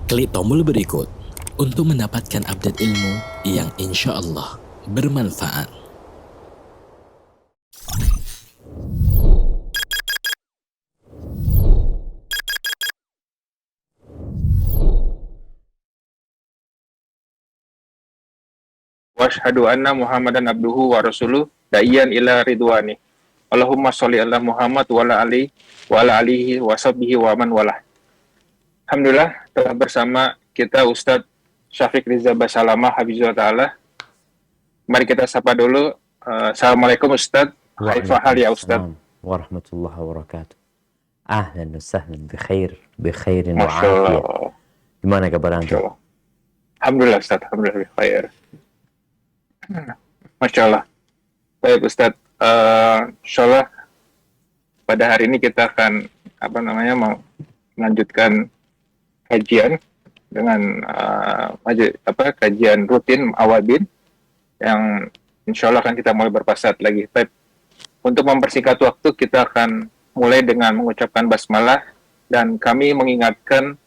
Klik tombol berikut untuk mendapatkan update ilmu yang insya Allah bermanfaat. Wa asyhadu anna Muhammadan abduhu wa rasuluh da'iyan ila ridwani. Allahumma sholli ala Muhammad wa ala alihi wa sahbihi wa man walah. Alhamdulillah telah bersama kita Ustadz Syafiq Riza Basalamah Hafizullah Ta'ala. Mari kita sapa dulu. Assalamualaikum Ustadz. Kaifa hal ya Ustadz? Warahmatullahi wabarakatuh. Ahlan wa sahlan bi khairin wa Masya afiyah. Allah. Gimana kabar Masya antum? Allah. Alhamdulillah Ustadz. Alhamdulillah bi khair. Masya Allah. Baik Ustadz. Insya Allah pada hari ini kita akan mau melanjutkan kajian dengan kajian rutin Awabin yang insya Allah akan kita mulai berpasat lagi. Tapi untuk mempersingkat waktu kita akan mulai dengan mengucapkan basmalah dan kami mengingatkan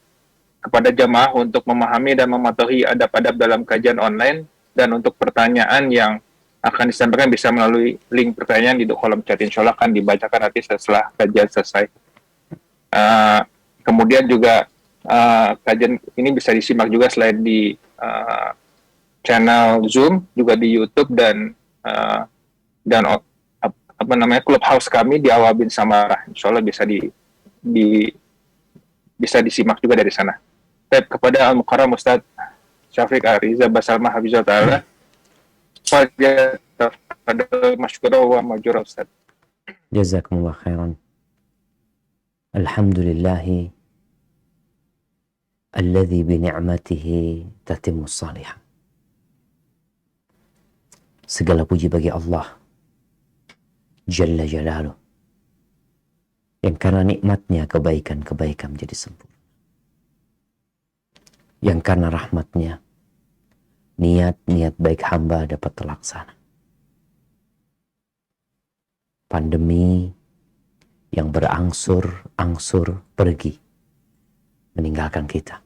kepada jamaah untuk memahami dan mematuhi adab-adab dalam kajian online, dan untuk pertanyaan yang akan disampaikan bisa melalui link pertanyaan di kolom chat. Insya Allah akan dibacakan nanti setelah kajian selesai. Kemudian juga kajian ini bisa disimak juga selain di channel Zoom, juga di YouTube dan Clubhouse kami di Awabin Samarah. Insya Allah bisa disimak juga dari sana. Kepada Al-Mukarram Ustadz Syafiq Riza Basalamah Hafizullah Ta'ala, pada masyukur wa majura Ustadz. Jazakumullah khairan. Alhamdulillahi alladhi bi ni'matihi tatimmu salihah. Segala puji bagi Allah Jalla Jalaluh, yang karena nikmatnya kebaikan-kebaikan menjadi sempurna, yang karena rahmatnya niat-niat baik hamba dapat terlaksana. Pandemi yang berangsur-angsur pergi meninggalkan kita,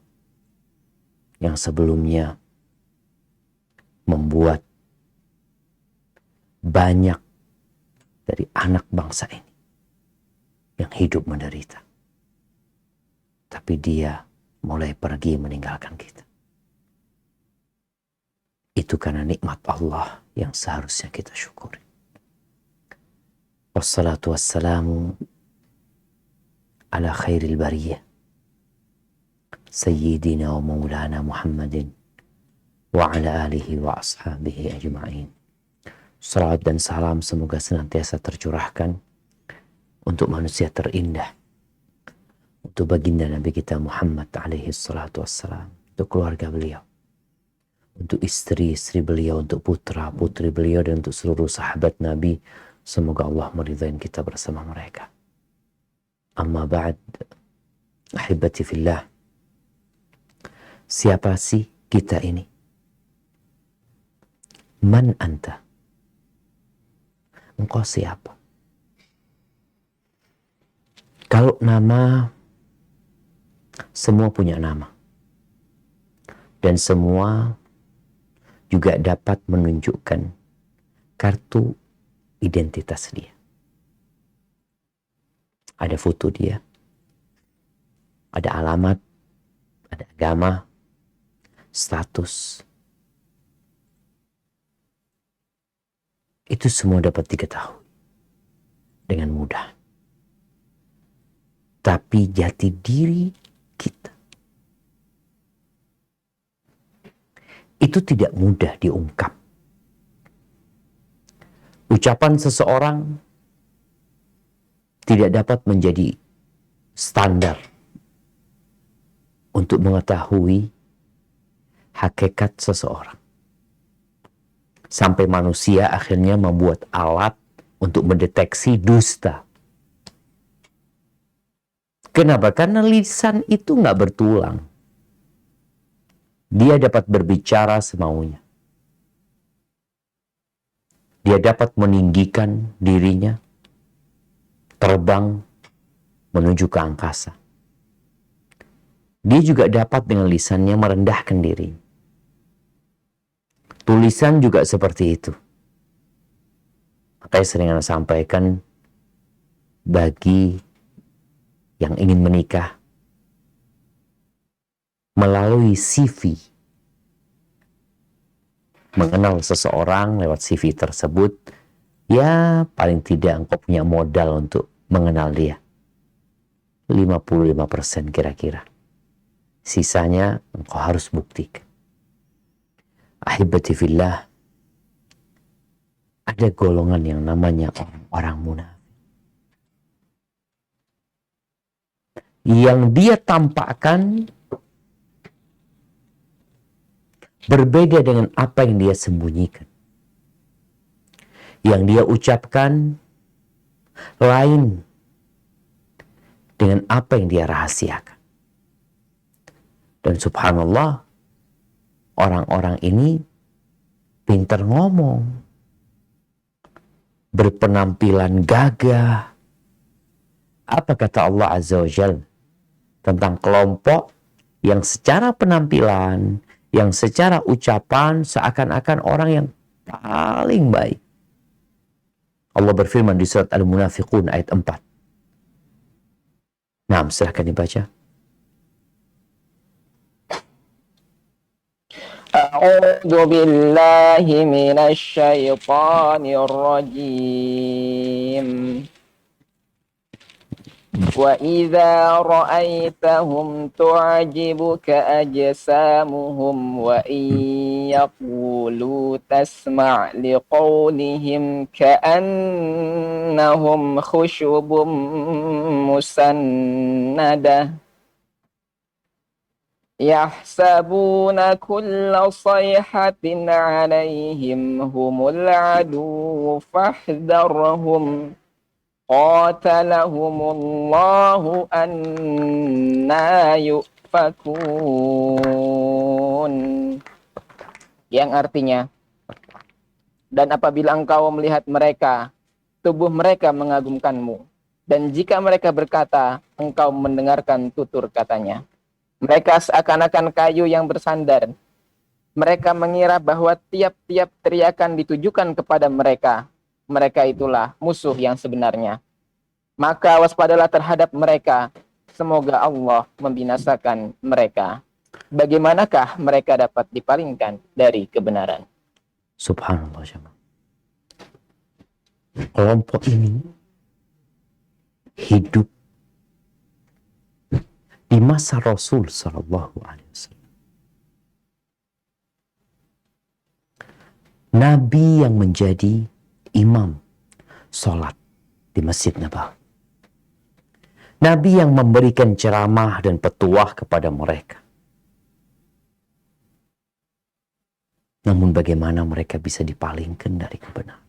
yang sebelumnya membuat banyak dari anak bangsa ini yang hidup menderita, tapi dia mulai pergi meninggalkan kita. Itu karena nikmat Allah yang seharusnya kita syukuri. Wassalatu wassalamu ala khairil bariyah Sayyidina wa maulana Muhammadin wa ala alihi wa ashabihi ajma'in. Salawat dan salam semoga senantiasa tercurahkan untuk manusia terindah, untuk baginda Nabi kita Muhammad alaihi salatu wassalam, untuk keluarga beliau, untuk istri-istri beliau, untuk putra-putri beliau, dan untuk seluruh sahabat Nabi. Semoga Allah meridhain kita bersama mereka. Amma ba'd, ahibati fillah. Siapa sih kita ini? Man anta? Engkau siapa? Kalau nama, semua punya nama. Dan semua juga dapat menunjukkan kartu identitas dia. Ada foto dia, ada alamat, ada agama, status. Itu semua dapat diketahui dengan mudah. Tapi jati diri kita itu tidak mudah diungkap. Ucapan seseorang tidak dapat menjadi standar untuk mengetahui hakikat seseorang. Sampai manusia akhirnya membuat alat untuk mendeteksi dusta. Kenapa? Karena lisan itu nggak bertulang. Dia dapat berbicara semaunya. Dia dapat meninggikan dirinya, terbang menuju ke angkasa. dia juga dapat dengan lisannya merendahkan diri. Tulisan juga seperti itu. Makanya sering saya sampaikan, bagi yang ingin menikah, melalui CV, mengenal seseorang lewat CV tersebut, ya paling tidak engkau punya modal untuk mengenal dia. 55% kira-kira. Sisanya engkau harus buktikan. Ahibati fillah, ada golongan yang namanya orang-orang munafik. Yang dia tampakkan berbeda dengan apa yang dia sembunyikan. Yang dia ucapkan lain dengan apa yang dia rahasiakan. Dan subhanallah, orang-orang ini pintar ngomong, berpenampilan gagah. Apa kata Allah Azza wa Jalla tentang kelompok yang secara penampilan, yang secara ucapan seakan-akan orang yang paling baik? Allah berfirman di surat Al-Munafiqun ayat 4. Nah, silahkan dibaca. A'udzu billahi minasy syaithanir rajim. وَإِذَا رَأَيْتَهُمْ تُعْجِبُكَ أَجْسَامُهُمْ وَإِنْ يَقُولُوا تَسْمَعْ لِقَوْلِهِمْ كَأَنَّهُمْ خُشُبٌ مُّسَنَّدَةٌ يَحْسَبُونَ كُلَّ صَيْحَةٍ عَلَيْهِمْ هُمُ الْعَدُوُّ فَاحْذَرْهُمْ Qatalahumullahu anna yufakun. Yang artinya, dan apabila engkau melihat mereka, tubuh mereka mengagumkanmu. Dan jika mereka berkata, engkau mendengarkan tutur katanya. Mereka seakan-akan kayu yang bersandar. Mereka mengira bahwa tiap-tiap teriakan ditujukan kepada mereka. Mereka itulah musuh yang sebenarnya. Maka waspadalah terhadap mereka. Semoga Allah membinasakan mereka. Bagaimanakah mereka dapat dipalingkan dari kebenaran? Subhanallah, jemaah. Kelompok ini hidup di masa Rasul Sallallahu Alaihi Wasallam. Nabi yang menjadi imam sholat di Masjid Nabawi. Nabi yang memberikan ceramah dan petuah kepada mereka. Namun bagaimana mereka bisa dipalingkan dari kebenaran?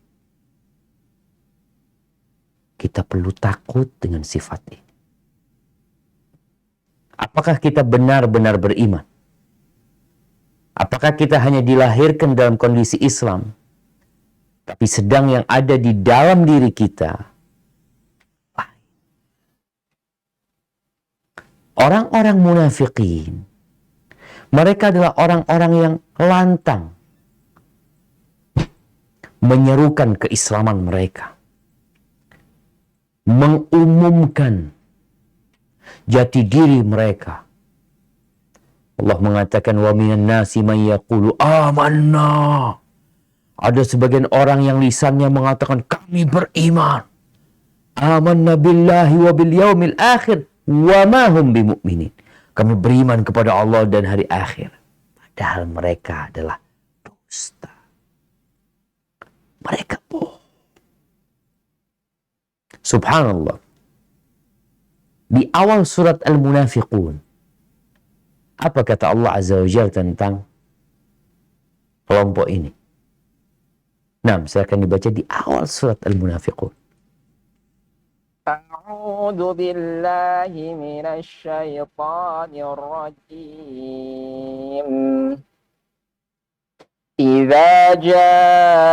Kita perlu takut dengan sifat ini. Apakah kita benar-benar beriman? Apakah kita hanya dilahirkan dalam kondisi Islam, tapi sedang yang ada di dalam diri kita, orang-orang munafikin, mereka adalah orang-orang yang lantang menyerukan keislaman mereka, mengumumkan jati diri mereka. Allah mengatakan, wa minan nasi man yaqulu amanna. Ada sebagian orang yang lisannya mengatakan, kami beriman. Amanna billahi wa bil yaumil akhir wa ma hum bimu'minin. Kami beriman kepada Allah dan hari akhir. Padahal mereka adalah dusta. Mereka bohong. Subhanallah. Di awal surat Al-Munafiqun, apa kata Allah Azza wa Jalla tentang kelompok ini? Nah, silakan dibaca di awal surat Al-Munafiqun. A'udzu billahi minasy syaithanir rajim. Idza jaa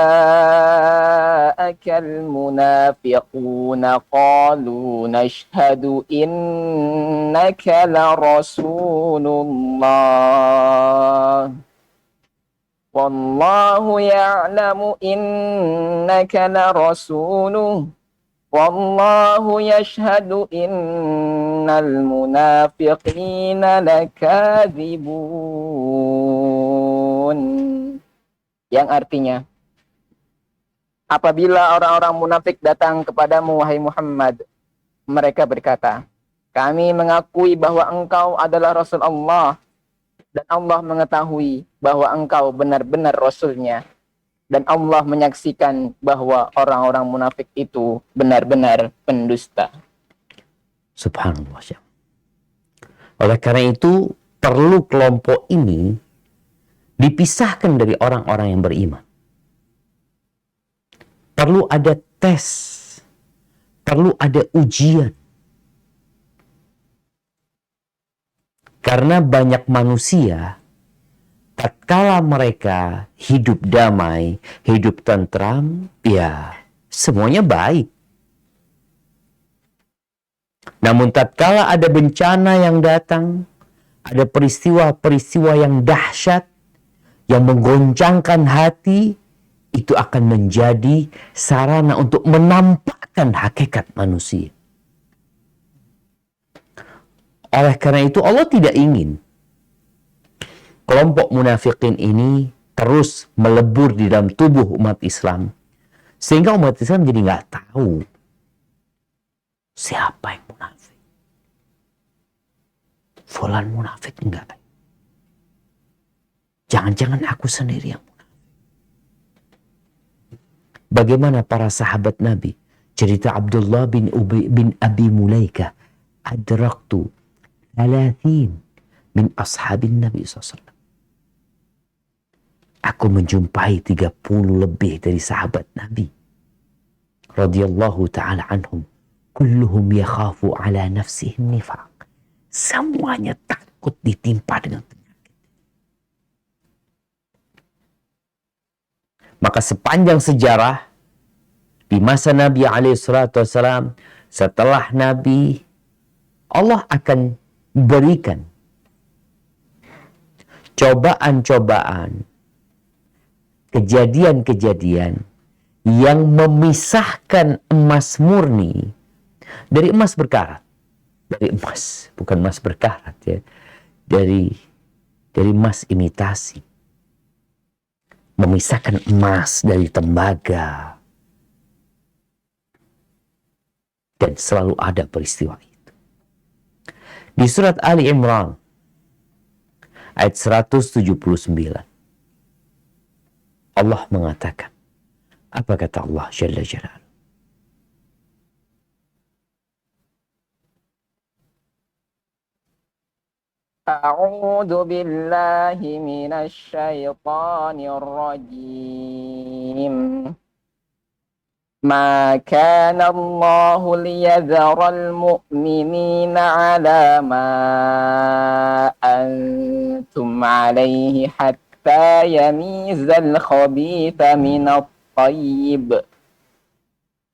ja'akal munafiquna qalu nashhadu innaka la rasulullah wallahu ya'lamu innaka la rasuluh wallahu yashhadu innal munafiqina lakadzibun. Yang artinya, apabila orang-orang munafik datang kepadamu wahai Muhammad, mereka berkata, kami mengakui bahwa engkau adalah Rasul Allah dan Allah mengetahui bahwa engkau benar-benar Rasulnya. Dan Allah menyaksikan bahwa orang-orang munafik itu benar-benar pendusta. Subhanallah. Oleh karena itu, perlu kelompok ini dipisahkan dari orang-orang yang beriman. Perlu ada tes, perlu ada ujian. Karena banyak manusia, tatkala mereka hidup damai, hidup tentram, ya semuanya baik. Namun tatkala ada bencana yang datang, ada peristiwa-peristiwa yang dahsyat, yang menggoncangkan hati, itu akan menjadi sarana untuk menampakkan hakikat manusia. Oleh karena itu Allah tidak ingin kelompok munafikin ini terus melebur di dalam tubuh umat Islam. Sehingga umat Islam jadi nggak tahu siapa yang munafik. Fulan munafik enggak. Jangan-jangan aku sendiri yang munafik. Bagaimana para sahabat Nabi? Cerita Abdullah bin Abi Mulaika. Adraktu 30 min ashabin Nabi SAW. Aku menjumpai 30 lebih dari sahabat Nabi radhiyallahu ta'ala anhum. Kulluhum yakhafu ala nafsihi nifaq. Semuanya takut ditimpa dengan penyakit. Maka sepanjang sejarah di masa Nabi SAW, setelah Nabi, Allah akan berikan cobaan-cobaan, kejadian-kejadian yang memisahkan emas murni dari emas berkarat. Dari emas, bukan emas berkarat ya. Dari emas imitasi. Memisahkan emas dari tembaga. Dan selalu ada peristiwa itu. Di surat Ali Imran ayat 179. Allah mengatakan, apa kata Allah Jalla Jalaluhu? A'udzu billahi minasy syaithanir rajim. Ma kana Allahu liyadhara al-mu'minina 'ala ma antum 'alaihi hatta yamizal khabitha minat tayyib.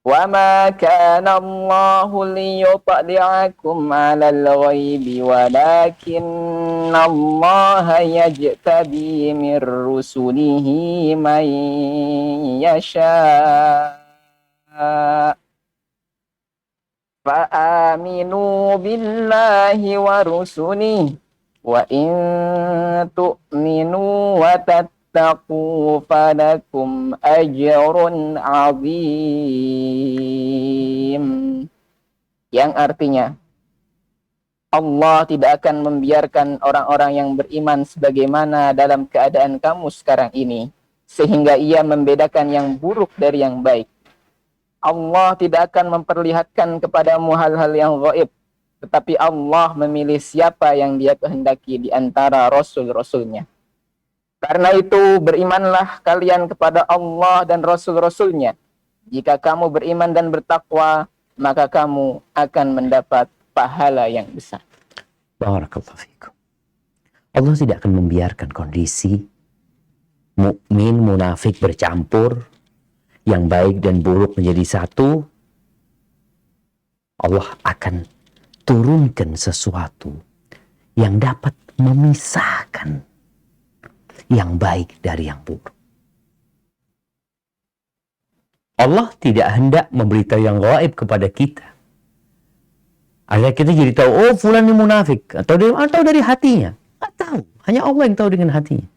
Wa ma kana Allahu liyutli'akum 'alal ghaibi walakinna Allaha yajtabi min rusulihi man yasha'. Fa'aminu billahi wa rusulihi wa in tu'minu wa tattaqu falakum ajrun 'azim. Yang artinya, Allah tidak akan membiarkan orang-orang yang beriman sebagaimana dalam keadaan kamu sekarang ini, sehingga ia membedakan yang buruk dari yang baik. Allah tidak akan memperlihatkan kepadamu hal-hal yang gaib, tetapi Allah memilih siapa yang Dia kehendaki di antara rasul-rasulnya. Karena itu berimanlah kalian kepada Allah dan rasul-rasulnya. Jika kamu beriman dan bertakwa, maka kamu akan mendapat pahala yang besar. Barakallahu fikum. Allah tidak akan membiarkan kondisi mukmin munafik bercampur yang baik dan buruk menjadi satu, Allah akan turunkan sesuatu yang dapat memisahkan yang baik dari yang buruk. Allah tidak hendak memberitahu yang gaib kepada kita. Agar kita jadi tahu, oh fulan ini munafik. Atau dari hatinya. Nggak tahu. Hanya Allah yang tahu dengan hatinya.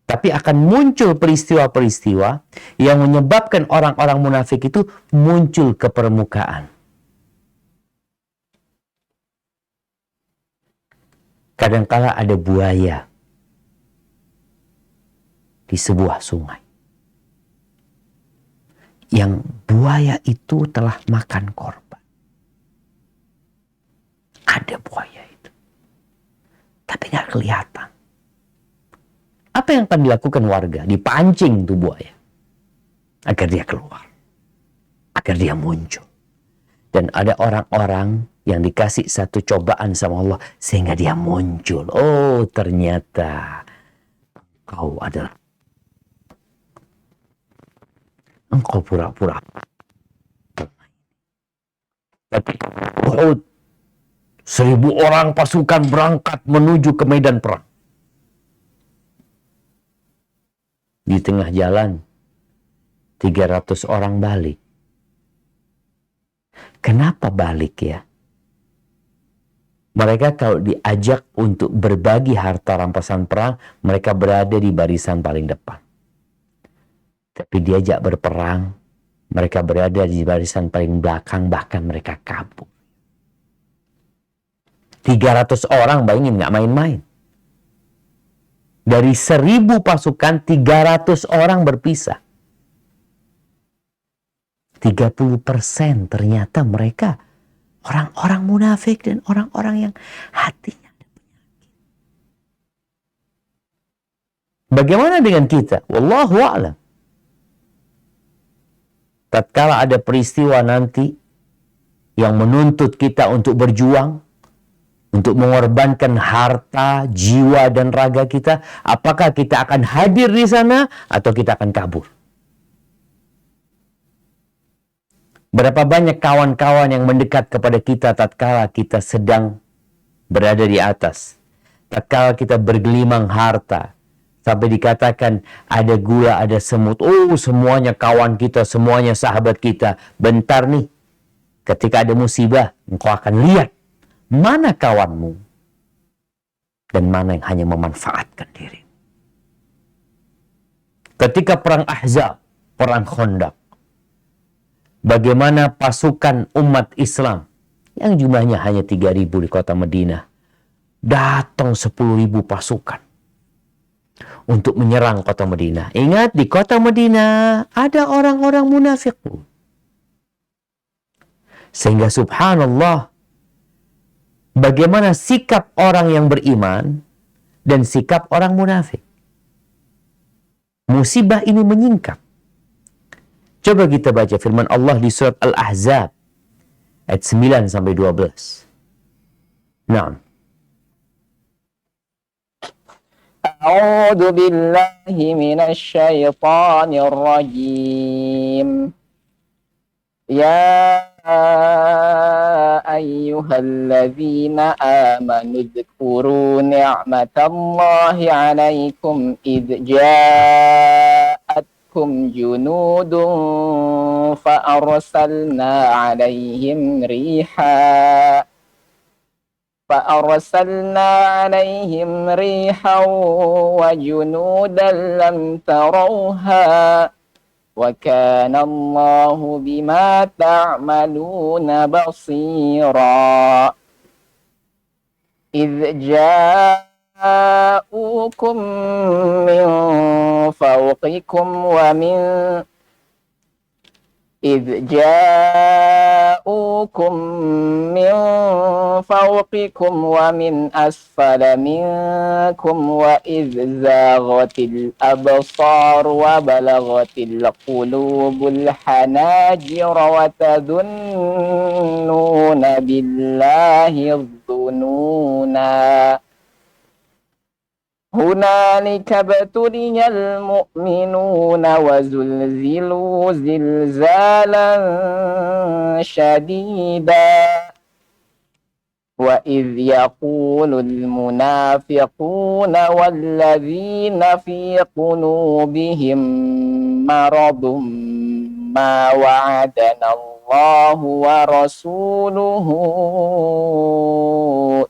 Tapi akan muncul peristiwa-peristiwa yang menyebabkan orang-orang munafik itu muncul ke permukaan. Kadangkala ada buaya di sebuah sungai. Yang buaya itu telah makan korban. Ada buaya itu. Tapi nggak kelihatan. Apa yang akan dilakukan warga? Dipancing tuh buaya. Agar dia keluar. Agar dia muncul. Dan ada orang-orang yang dikasih satu cobaan sama Allah. Sehingga dia muncul. Oh ternyata engkau pura-pura. Tapi Uhud, 1.000 orang pasukan berangkat menuju ke medan perang. Di tengah jalan, 300 orang balik. Kenapa balik ya? Mereka kalau diajak untuk berbagi harta rampasan perang, mereka berada di barisan paling depan. Tapi diajak berperang, mereka berada di barisan paling belakang, bahkan mereka kabur. 300 orang, bayangin, nggak main-main. Dari 1.000 pasukan, 300 orang berpisah. 30% ternyata mereka orang-orang munafik dan orang-orang yang hatinya ada penyakit. Bagaimana dengan kita? Wallahu a'lam. Tatkala ada peristiwa nanti yang menuntut kita untuk berjuang, untuk mengorbankan harta, jiwa, dan raga kita, apakah kita akan hadir di sana atau kita akan kabur? Berapa banyak kawan-kawan yang mendekat kepada kita tatkala kita sedang berada di atas, tatkala kita bergelimang harta, sampai dikatakan ada gula, ada semut. Oh, semuanya kawan kita, semuanya sahabat kita. Bentar nih, ketika ada musibah, engkau akan lihat mana kawanmu dan mana yang hanya memanfaatkan diri. Ketika perang Ahzab, perang Khandaq, bagaimana pasukan umat Islam yang jumlahnya hanya 3.000 di kota Madinah, datang 10.000 pasukan untuk menyerang kota Madinah. Ingat, di kota Madinah ada orang-orang munafik. Sehingga subhanallah, bagaimana sikap orang yang beriman dan sikap orang munafik. Musibah ini menyingkap. Coba kita baca firman Allah di surat Al-Ahzab ayat 9 sampai 12. Naam. أعوذ بالله من الشيطان الرجيم يا أيها الذين آمنوا اذكروا نعمة الله عليكم إذ جاءتكم جنود فأرسلنا عليهم ريحا وجنودا لم تروها وكان الله بما تعملون بصيرا إذ جاءوكم من فوقكم ومن أسفل منكم وإذ زاغت الأبصار وبلغت القلوب الحناجر وتظنون بالله الظنونا هنالك ابتلي المؤمنون وزلزلوا زلزالا شديدا وإذ يقول المنافقون والذين في قلوبهم مرض ما وعدنا الله ورسوله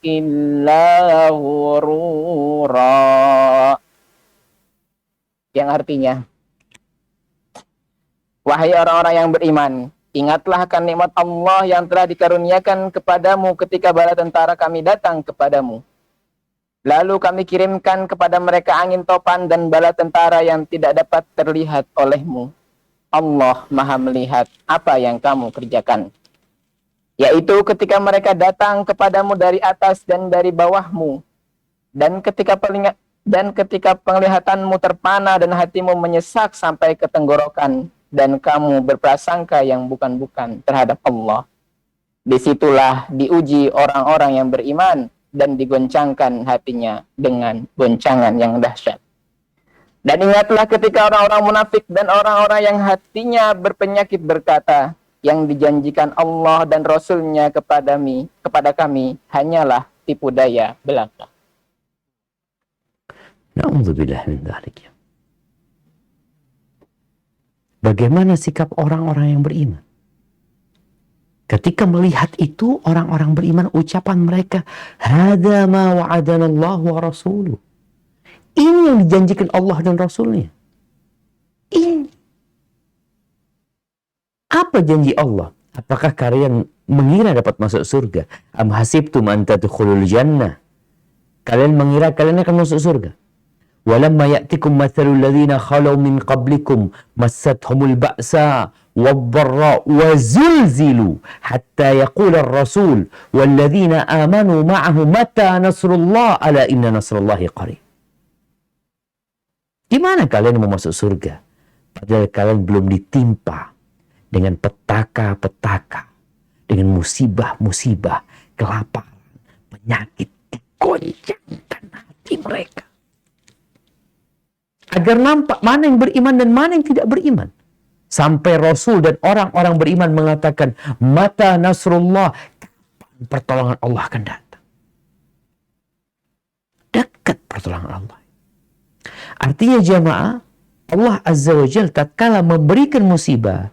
إلا غرورا. Yang artinya, wahai orang-orang yang beriman, ingatlah akan nikmat Allah yang telah dikaruniakan kepadamu ketika bala tentara kami datang kepadamu. Lalu kami kirimkan kepada mereka angin topan dan bala tentara yang tidak dapat terlihat olehmu. Allah Maha melihat apa yang kamu kerjakan. Yaitu ketika mereka datang kepadamu dari atas dan dari bawahmu. Dan ketika penglihatanmu terpana dan hatimu menyesak sampai ke tenggorokan. Dan kamu berprasangka yang bukan-bukan terhadap Allah. Disitulah diuji orang-orang yang beriman dan digoncangkan hatinya dengan goncangan yang dahsyat. Dan ingatlah ketika orang-orang munafik dan orang-orang yang hatinya berpenyakit berkata, yang dijanjikan Allah dan Rasul-Nya kepada kami hanyalah tipu daya belaka. Na'udzubillah min dzalik. Bagaimana sikap orang-orang yang beriman? Ketika melihat itu, orang-orang beriman, ucapan mereka, "Hadza ma wa'adana Allah wa rasuluh." Ini yang dijanjikan Allah dan Rasulnya. Ini. Apa janji Allah? Apakah kalian mengira dapat masuk surga? Am hasibtum an tadkhulul jannah? Kalian mengira kalian akan masuk surga? Walamma ya'tikum mathalul ladzina khalau min qablikum massathumul ba'sa wad-dharra wa zulzilu hatta yaqula ar-rasul wal ladzina amanu ma'ahu mata nasrullah ala inna nasrallahi qarib. Gimana kalian mau masuk surga? Padahal kalian belum ditimpa dengan petaka-petaka, dengan musibah-musibah, kelaparan, penyakit, digoncangkan hati mereka. Agar nampak mana yang beriman dan mana yang tidak beriman. Sampai Rasul dan orang-orang beriman mengatakan, mata nasrullah, kapan pertolongan Allah akan datang? Dekat pertolongan Allah. Artinya jamaah, Allah Azza wa Jalla tatkala memberikan musibah,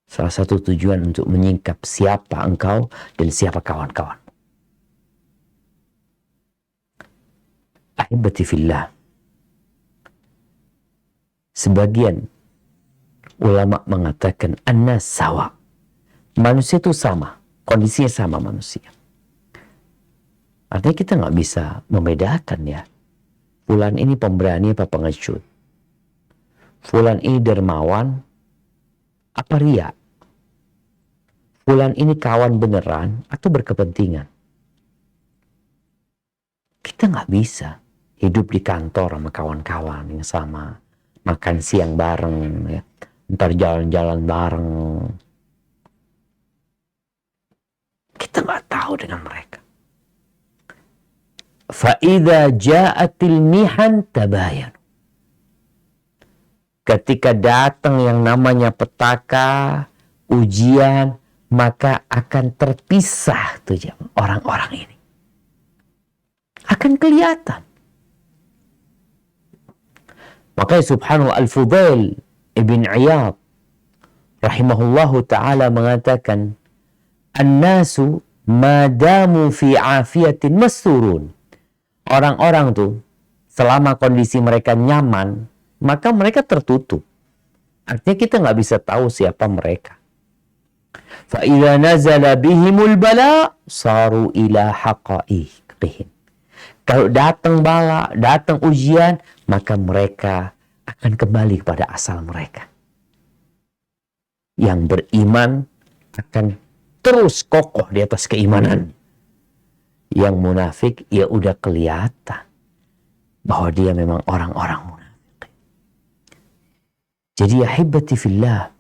salah satu tujuan untuk menyingkap siapa engkau dan siapa kawan-kawan. Ahibati fillah. Sebagian ulama mengatakan annas sawa. Manusia itu sama, kondisinya sama manusia. Artinya kita nggak bisa membedakan ya. Fulan ini pemberani apa pengecut? Fulan ini dermawan apa riya? Fulan ini kawan beneran atau berkepentingan? Kita nggak bisa hidup di kantor sama kawan-kawan yang sama. Makan siang bareng, ya. Ntar jalan-jalan bareng. Kita nggak tahu dengan mereka. Fa'idha ja'atil mihan tabayan. Ketika datang yang namanya petaka, ujian, maka akan terpisah tuh orang-orang ini. Akan kelihatan. Makanya subhanahu Al-Fudail Ibn Iyad rahimahullahu ta'ala mengatakan, An-nasu madamu fi afiyatin masurun. Orang-orang tuh selama kondisi mereka nyaman, maka mereka tertutup. Artinya kita nggak bisa tahu siapa mereka. Fa idza nazala bihimul bala saru ila haqaiqihim. Kalau datang bala, datang ujian, maka mereka akan kembali kepada asal mereka. Yang beriman akan terus kokoh di atas keimanan. Yang munafik, ya udah kelihatan bahwa dia memang orang-orang munafik. Jadi ya hibbati fillah,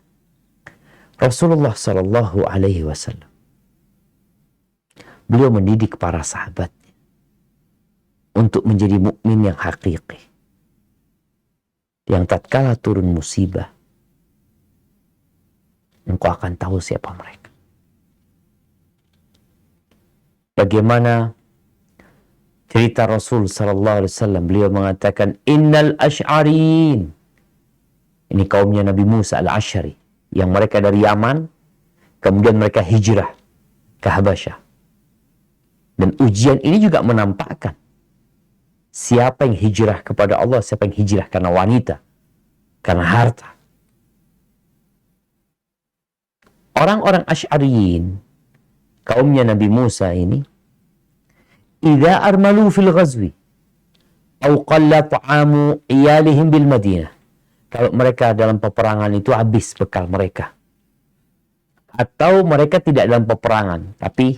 Rasulullah Sallallahu Alaihi Wasallam, beliau mendidik para sahabatnya untuk menjadi mukmin yang hakiki. Yang tatkala turun musibah, engkau akan tahu siapa mereka. Bagaimana cerita Rasul sallallahu alaihi wasallam, beliau mengatakan innal asy'arin. Ini kaumnya Nabi Musa al-Asy'ari yang mereka dari Yaman, kemudian mereka hijrah ke Habasyah. Dan ujian ini juga menampakkan siapa yang hijrah kepada Allah, siapa yang hijrah karena wanita, karena harta. Orang-orang Asy'ariyin, kaumnya Nabi Musa ini, idza armalu fil ghazwi aw qalla ta'amu iyalihim bil Madinah. Kalau mereka dalam peperangan itu habis bekal mereka. Atau mereka tidak dalam peperangan, tapi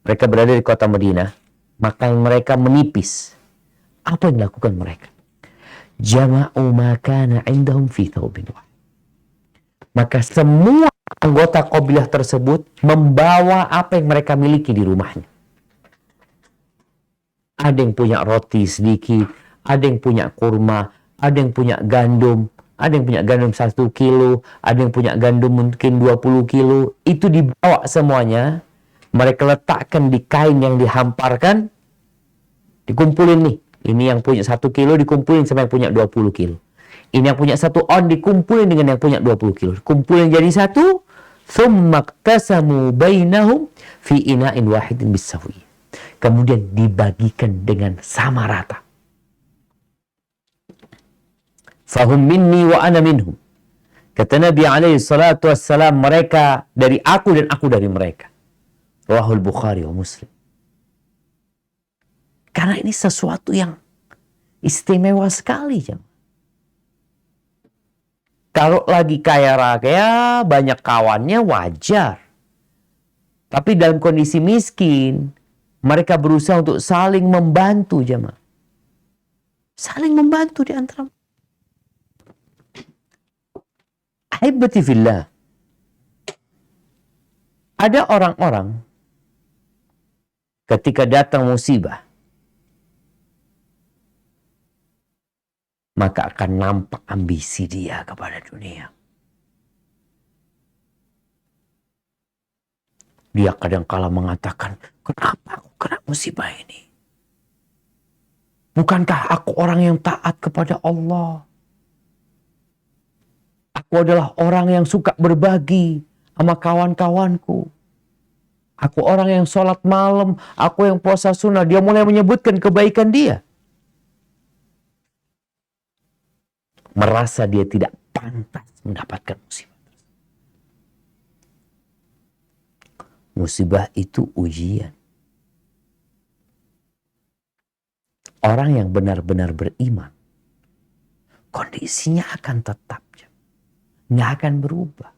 mereka berada di kota Madinah, maka mereka menipis. Apa yang dilakukan mereka? Jama'u ma kana 'indahum fi thawbin wahid. Maka semua anggota kabilah tersebut membawa apa yang mereka miliki di rumahnya. Ada yang punya roti sedikit, ada yang punya kurma, ada yang punya gandum, ada yang punya gandum 1 kilo, ada yang punya gandum mungkin 20 kilo. Itu dibawa semuanya, mereka letakkan di kain yang dihamparkan, dikumpulin nih. Ini yang punya 1 kilo dikumpulin sama yang punya 20 kilo. Ini yang punya 1 on dikumpulin dengan yang punya 20 kilo. Kumpulin jadi satu. Thumma qtasamu bainahum fi ina'in wahidin bisawiyah. Kemudian dibagikan dengan sama rata. Fahum minni wa ana minhum. Kata Nabi alaihi salatu wassalam, mereka dari aku dan aku dari mereka. Rawahul Bukhari wa Muslim. Karena ini sesuatu yang istimewa sekali, jemaah. Kalau lagi kaya raya, banyak kawannya wajar. Tapi dalam kondisi miskin, mereka berusaha untuk saling membantu, jemaah. Saling membantu di antara. Ahibati fillah. Ada orang-orang ketika datang musibah, maka akan nampak ambisi dia kepada dunia. Dia kadang-kala mengatakan, kenapa aku kena musibah ini? Bukankah aku orang yang taat kepada Allah? Aku adalah orang yang suka berbagi sama kawan-kawanku. Aku orang yang sholat malam, aku yang puasa sunnah. Dia mulai menyebutkan kebaikan dia. Merasa dia tidak pantas mendapatkan musibah. Musibah itu ujian. Orang yang benar-benar beriman, kondisinya akan tetap, nggak akan berubah.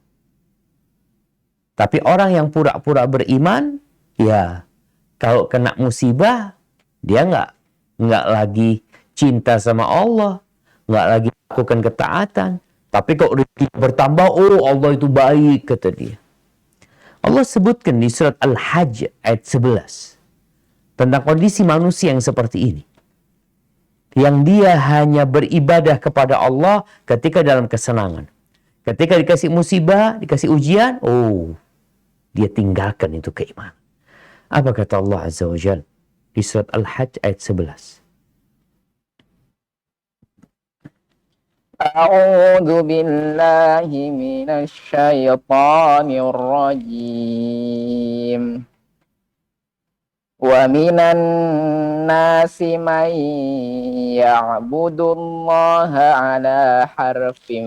Tapi orang yang pura-pura beriman, ya kalau kena musibah, dia nggak lagi cinta sama Allah, nggak lagi melakukan ketaatan. Tapi kalau rezeki bertambah, oh Allah itu baik, kata dia. Allah sebutkan di surat Al-Hajj ayat 11 tentang kondisi manusia yang seperti ini. Yang dia hanya beribadah kepada Allah ketika dalam kesenangan. Ketika dikasih musibah, dikasih ujian, oh, dia tinggalkan itu keimanan. Apa kata Allah Azza wa Jalla di surat Al-Hajj ayat 11? A'udzu billahi minasy syaithanir rajim. Wa minan nasi man ya'budullaha ala harfin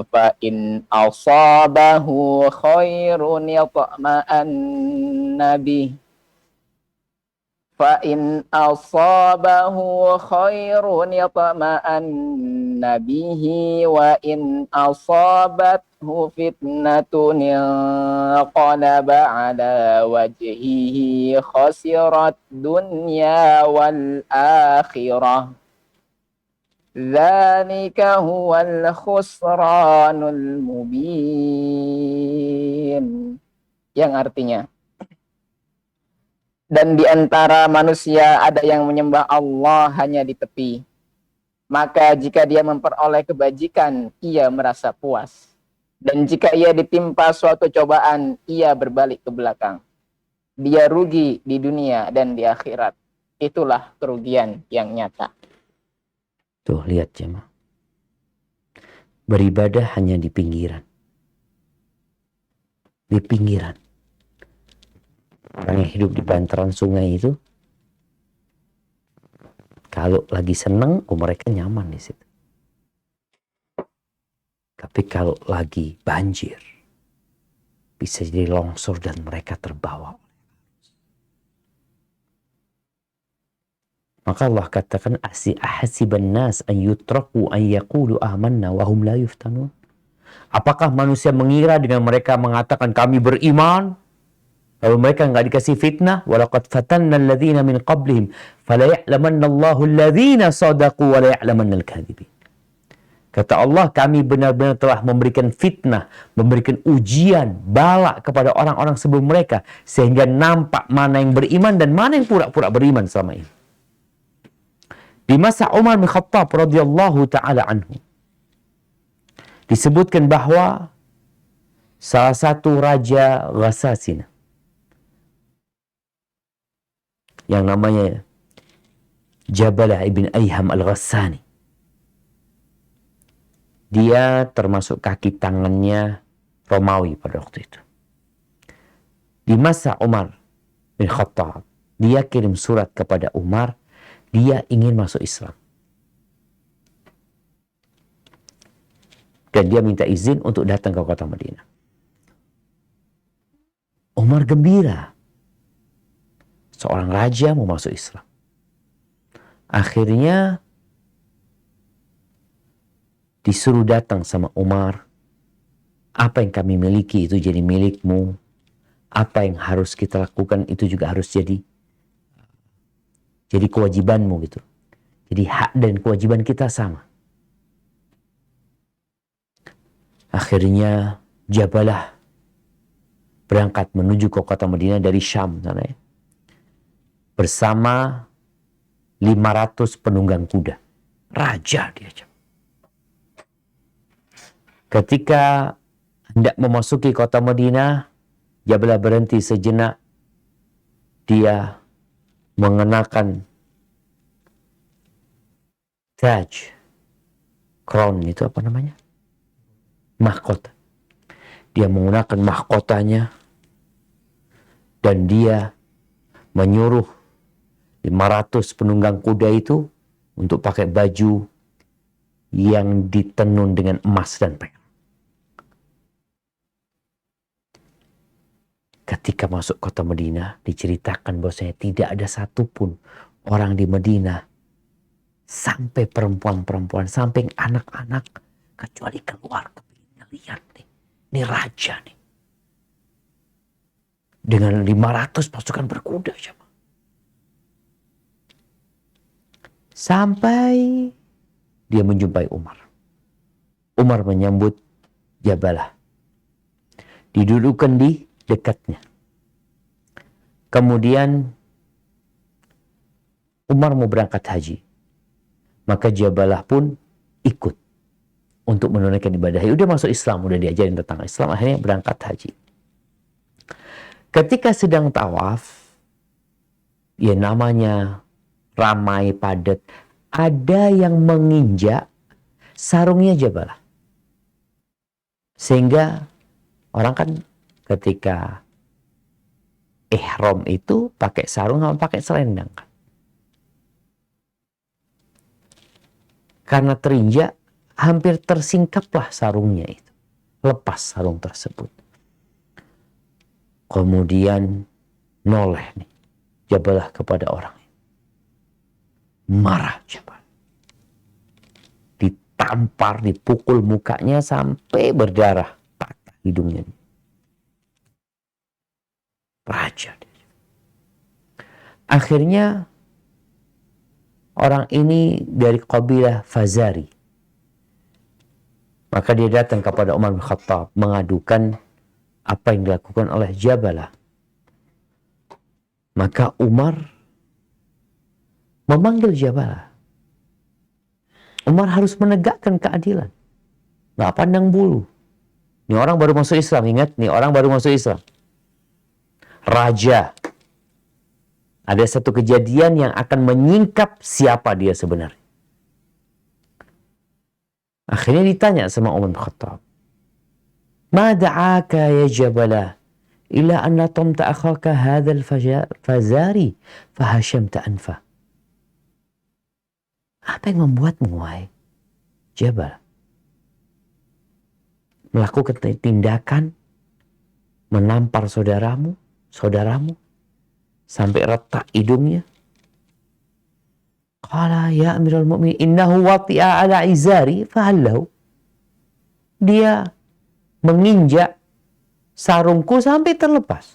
fa in asabahu khairun yatma'anna bih fa in asabahu khairun yatma'anna bihi wa in asabathu fitnatun inqalaba ala wajhihi khasirat dunya wal akhirah. Dzalika huwal khusranul mubin. Yang artinya, Dan di antara manusia ada yang menyembah Allah hanya di tepi. Maka jika dia memperoleh kebajikan, ia merasa puas. Dan jika ia ditimpa suatu cobaan, ia berbalik ke belakang. Dia rugi di dunia dan di akhirat. Itulah kerugian yang nyata. Tuh, lihat jemaah. Beribadah hanya di pinggiran. Di pinggiran. Orang yang hidup di bantaran sungai itu, kalau lagi seneng, mereka nyaman di situ. Tapi kalau lagi banjir, bisa jadi longsor dan mereka terbawa. Maka Allah katakan, ahasiban nas an yutraku an yaqulu amanna wa hum la yuftanun. Apakah manusia mengira dengan mereka mengatakan kami beriman, lalu mereka enggak dikasih fitnah? Walaqad fatanna alladhina min qablihim fala ya'lamanna Allahu alladhina sadaqu wa la ya'lamanna al-kadhibin. Kata Allah, kami benar-benar telah memberikan fitnah, memberikan ujian, bala kepada orang-orang sebelum mereka, sehingga nampak mana yang beriman dan mana yang pura-pura beriman selama ini. Di masa Umar bin Khattab radhiyallahu taala anhu, disebutkan bahwa salah satu raja Ghassasin yang namanya Jabalah ibn Ayham al-Ghassani, dia termasuk kaki tangannya Romawi pada waktu itu. Di masa Umar bin Khattab, dia kirim surat kepada Umar, dia ingin masuk Islam. Dan dia minta izin untuk datang ke kota Madinah. Umar gembira. Seorang raja mau masuk Islam. Akhirnya disuruh datang sama Umar. Apa yang kami miliki itu jadi milikmu. Apa yang harus kita lakukan itu juga harus jadi kewajibanmu gitu. Jadi hak dan kewajiban kita sama. Akhirnya Jabalah berangkat menuju ke kota Madinah dari Syam sana ya, bersama 500 penunggang kuda. Raja dia. Ketika hendak memasuki kota Madinah, Jabalah berhenti sejenak. Dia mengenakan taj, crown itu apa namanya? Mahkota. Dia menggunakan mahkotanya dan dia menyuruh 500 penunggang kuda itu untuk pakai baju yang ditenun dengan emas dan perak. Ketika masuk kota Madinah, diceritakan bahwasanya tidak ada satupun orang di Madinah, sampai perempuan-perempuan, sampai anak-anak, kecuali keluarga. Lihat nih, ini raja nih. Dengan 500 pasukan berkuda. Sampai dia menjumpai Umar. Umar menyambut Jabalah. Didudukkan di dekatnya. Kemudian Umar mau berangkat haji. Maka Jabalah pun ikut untuk menunaikan ibadah. Udah masuk Islam, udah diajarin tentang Islam, akhirnya berangkat haji. Ketika sedang tawaf, ya namanya ramai padat, ada yang menginjak sarungnya Jabalah. Sehingga orang kan ketika ihram itu pakai sarung sama pakai selendang kan. Karena terinjak, hampir tersingkaplah sarungnya itu. Lepas sarung tersebut. Kemudian noleh nih Jabalah kepada orang. Marah Jabalah. Ditampar, dipukul mukanya sampai berdarah. Patah hidungnya. Raja. Akhirnya orang ini dari kabilah Fazari. Maka dia datang kepada Umar bin Khattab mengadukan apa yang dilakukan oleh Jabalah. Maka Umar memanggil Jabalah. Umar harus menegakkan keadilan. Nggak pandang bulu. Ini orang baru masuk Islam. Ingat, ini orang baru masuk Islam. Raja. Ada satu kejadian yang akan menyingkap siapa dia sebenarnya. Akhirnya ditanya sama Umar bin Khattab. Ma da'aka ya Jabalah ila an latamta akhaka hadzal fazari fahashamta anfa. Apa yang membuatmu, wahai Jabal, melakukan tindakan menampar saudaramu sampai retak hidungnya? Qala ya Amirul Mu'minin innahu wati'a ala izari fahallahu. Dia menginjak sarungku sampai terlepas.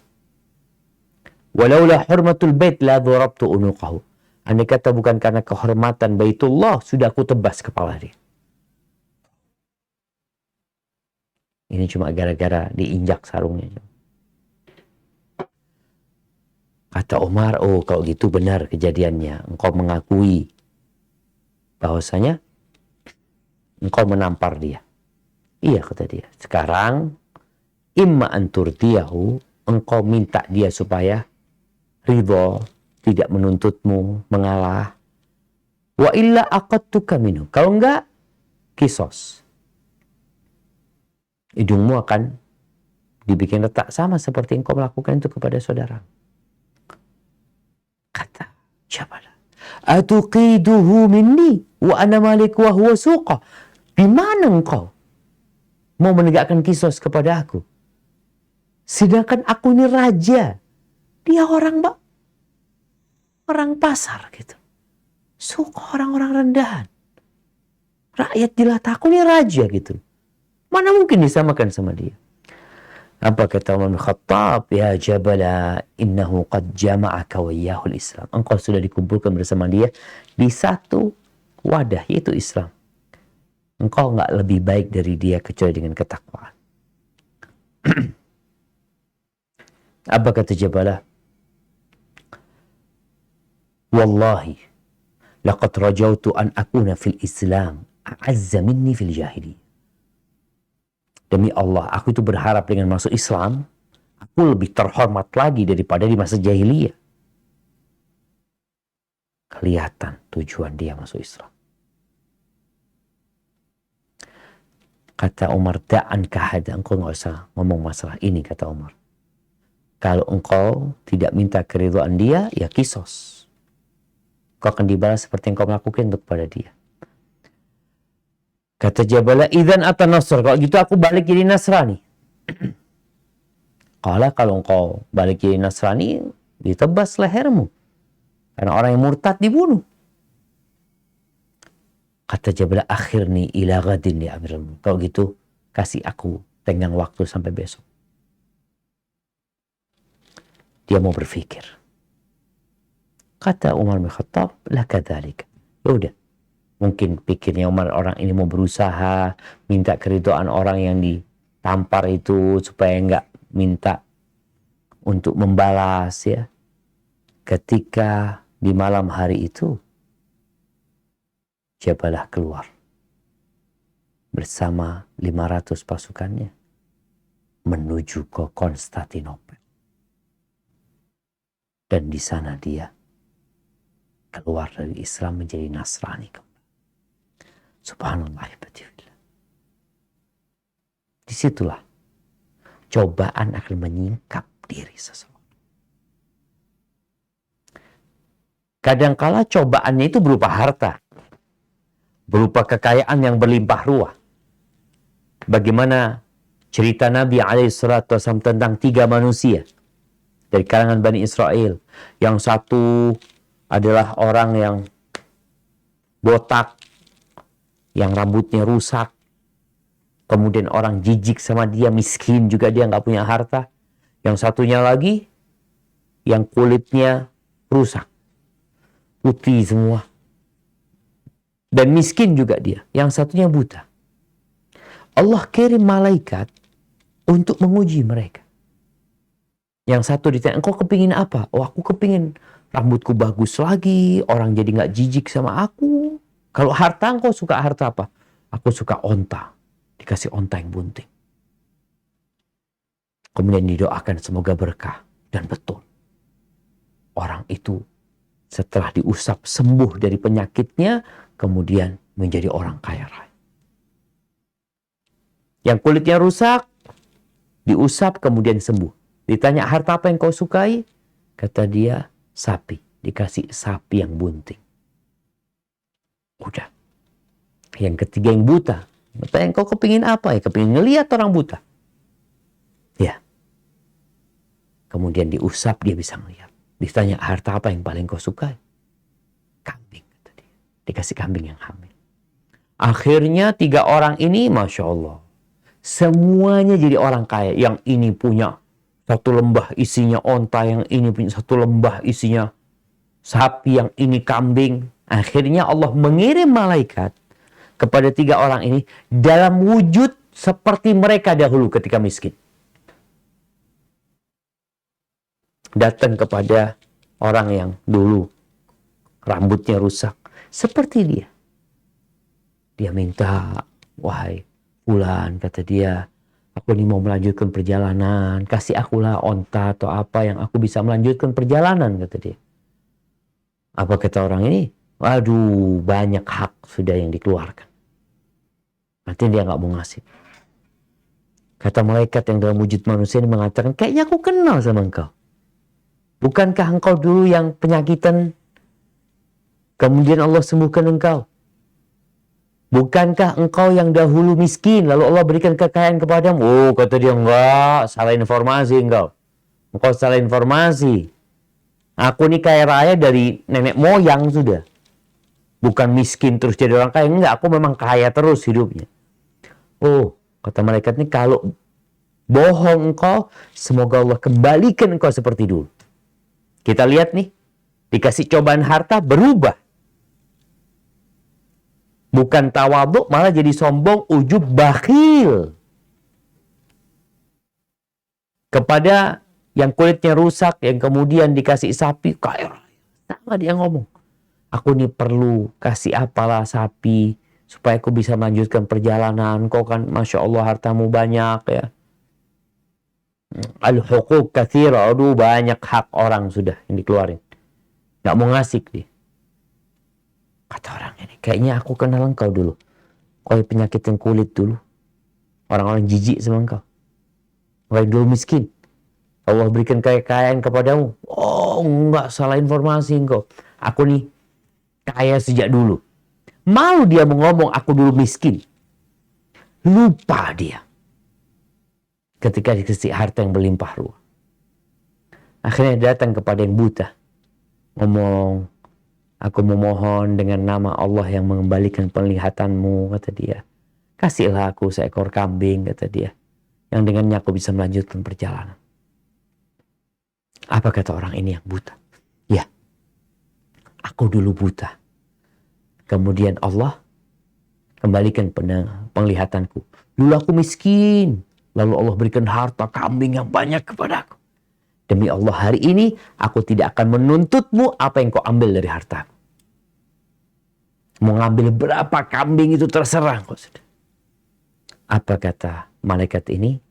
Walaula hurmatul bait la dharabtu unuqahu. Andai kata bukan karena kehormatan Baitullah, sudah aku tebas kepala dia. Ini cuma gara-gara diinjak sarungnya. Kata Umar, oh kalau gitu benar kejadiannya. Engkau mengakui bahwasanya engkau menampar dia. Iya, kata dia. Sekarang, imma anturtiyahu, engkau minta dia supaya ridho, tidak menuntutmu, mengalah. Wa illa aqadtuka minhu. Kalau enggak, kisos. Hidungmu akan dibikin retak sama seperti engkau melakukan itu kepada saudara. Kata Jabalah, atuqiduhu minni wa ana malik wa huwa suqa. Di mana engkau mau menegakkan kisos kepada aku? Sedangkan aku ini raja. Dia orang pasar gitu. Suka orang-orang rendahan. Rakyat jelata, aku ini raja gitu. Mana mungkin disamakan sama dia? Apa kata Umar bin Khattab? Ya Jabala, innahu qad jama'aka wa iyyahul Islam. Engkau sudah dikumpulkan bersama dia di satu wadah, yaitu Islam. Engkau nggak lebih baik dari dia kecuali dengan ketakwaan. Apa kata Jabalah? Wallahi, laqad rajautu an akuna fil Islam a'azza minni fil jahiliyah. Demi Allah, aku itu berharap dengan masuk Islam, aku lebih terhormat lagi daripada di masa jahiliyah. Kelihatan tujuan dia masuk Islam. Kata Umar, da'an kahada, engkau nggak usah ngomong masalah ini, kata Umar. Kalau engkau tidak minta keridhaan dia, ya kisos. Kau akan dibalas seperti yang kau melakukan untuk kepada dia. Kata Jabalah, idzan atan nasr, kalau gitu aku balik jadi Nasrani. Kalau engkau balik jadi Nasrani, ditebas lehermu. Karena orang yang murtad dibunuh. Kata Jabalah, akhirni ila ghadin ya Amirul Mu'minin. Kalau gitu, kasih aku tenggang waktu sampai besok. Dia mau berpikir. Kata Umar bin Khattab, laka dzalik. Ya udah. Mungkin pikirnya Umar, orang ini mau berusaha minta keridhaan orang yang ditampar itu supaya enggak minta untuk membalas ya. Ketika di malam hari itu Jabalah keluar bersama 500 pasukannya menuju ke Konstantinopel. Dan di sana dia keluar dari Islam menjadi Nasrani. Subhanallah. Disitulah cobaan akan menyingkap diri seseorang. Kadangkala cobaannya itu berupa harta, berupa kekayaan yang berlimpah ruah. Bagaimana cerita Nabi SAW tentang 3 manusia dari kalangan Bani Israel. Yang satu adalah orang yang botak, yang rambutnya rusak. Kemudian orang jijik sama dia, miskin juga, dia nggak punya harta. Yang satunya lagi, yang kulitnya rusak, putih semua. Dan miskin juga dia. Yang satunya buta. Allah kirim malaikat untuk menguji mereka. Yang satu ditanya, engkau kepingin apa? Oh, aku kepingin rambutku bagus lagi, orang jadi nggak jijik sama aku. Kalau harta, engkau suka harta apa? Aku suka onta. Dikasih onta yang bunting. Kemudian didoakan semoga berkah. Dan betul. Orang itu setelah diusap sembuh dari penyakitnya, kemudian menjadi orang kaya raya. Yang kulitnya rusak, diusap kemudian sembuh. Ditanya harta apa yang kau sukai? Kata dia, sapi. Dikasih sapi yang bunting. Udah. Yang ketiga yang buta. Bertanya, kau kepingin apa? Ya, kepingin ngelihat orang buta. Ya. Kemudian diusap, dia bisa ngelihat. Ditanya, harta apa yang paling kau sukai? Kambing, kata dia. Dikasih kambing yang hamil. Akhirnya 3 orang ini, Masya Allah. Semuanya jadi orang kaya. Yang ini punya 1 lembah isinya onta, yang ini punya 1 lembah isinya sapi, yang ini kambing. Akhirnya Allah mengirim malaikat kepada 3 orang ini dalam wujud seperti mereka dahulu ketika miskin. Datang kepada orang yang dulu rambutnya rusak seperti dia. Dia minta, wahai fulan, kata dia, aku ini mau melanjutkan perjalanan, kasih akulah onta atau apa yang aku bisa melanjutkan perjalanan, kata dia. Apa kata orang ini? Waduh, banyak hak sudah yang dikeluarkan. Nanti dia nggak mau ngasih. Kata malaikat yang dalam wujud manusia ini mengatakan, kayaknya aku kenal sama engkau. Bukankah engkau dulu yang penyakitan, kemudian Allah sembuhkan engkau? Bukankah engkau yang dahulu miskin, lalu Allah berikan kekayaan kepadamu? Oh, kata dia, enggak, salah informasi engkau. Engkau salah informasi. Aku ini kaya raya dari nenek moyang sudah. Bukan miskin terus jadi orang kaya. Enggak, aku memang kaya terus hidupnya. Oh, kata malaikat ini, kalau bohong engkau, semoga Allah kembalikan engkau seperti dulu. Kita lihat nih, dikasih cobaan harta berubah. Bukan tawaduk, malah jadi sombong, ujub, bakhil. Kepada yang kulitnya rusak, yang kemudian dikasih sapi, kaya raya. Sama dia ngomong. Aku ini perlu kasih apalah sapi, supaya aku bisa melanjutkan perjalanan. Kau kan, Masya Allah, hartamu banyak ya. Al-huquq katsira, aduh banyak hak orang sudah yang dikeluarin. Gak mau ngasih dia. Kata orang ini, kayaknya aku kenal engkau dulu. Kau penyakit yang kulit dulu. Orang-orang jijik sama engkau. Kau dulu miskin. Allah berikan kekayaan kepadamu. Oh, enggak, salah informasi engkau. Aku nih kaya sejak dulu. Malu dia mau ngomong aku dulu miskin. Lupa dia. Ketika dikasih harta yang berlimpah ruah. Akhirnya datang kepada yang buta. Ngomong, aku memohon dengan nama Allah yang mengembalikan penglihatanmu, kata dia. Kasihlah aku seekor kambing, kata dia. Yang dengannya aku bisa melanjutkan perjalanan. Apa kata orang ini yang buta? Ya, aku dulu buta. Kemudian Allah kembalikan penglihatanku. Dulu aku miskin. Lalu Allah berikan harta kambing yang banyak kepadaku. Demi Allah, hari ini aku tidak akan menuntutmu apa yang kau ambil dari hartaku. Mau ngambil berapa kambing itu terserah. Apa kata malaikat ini?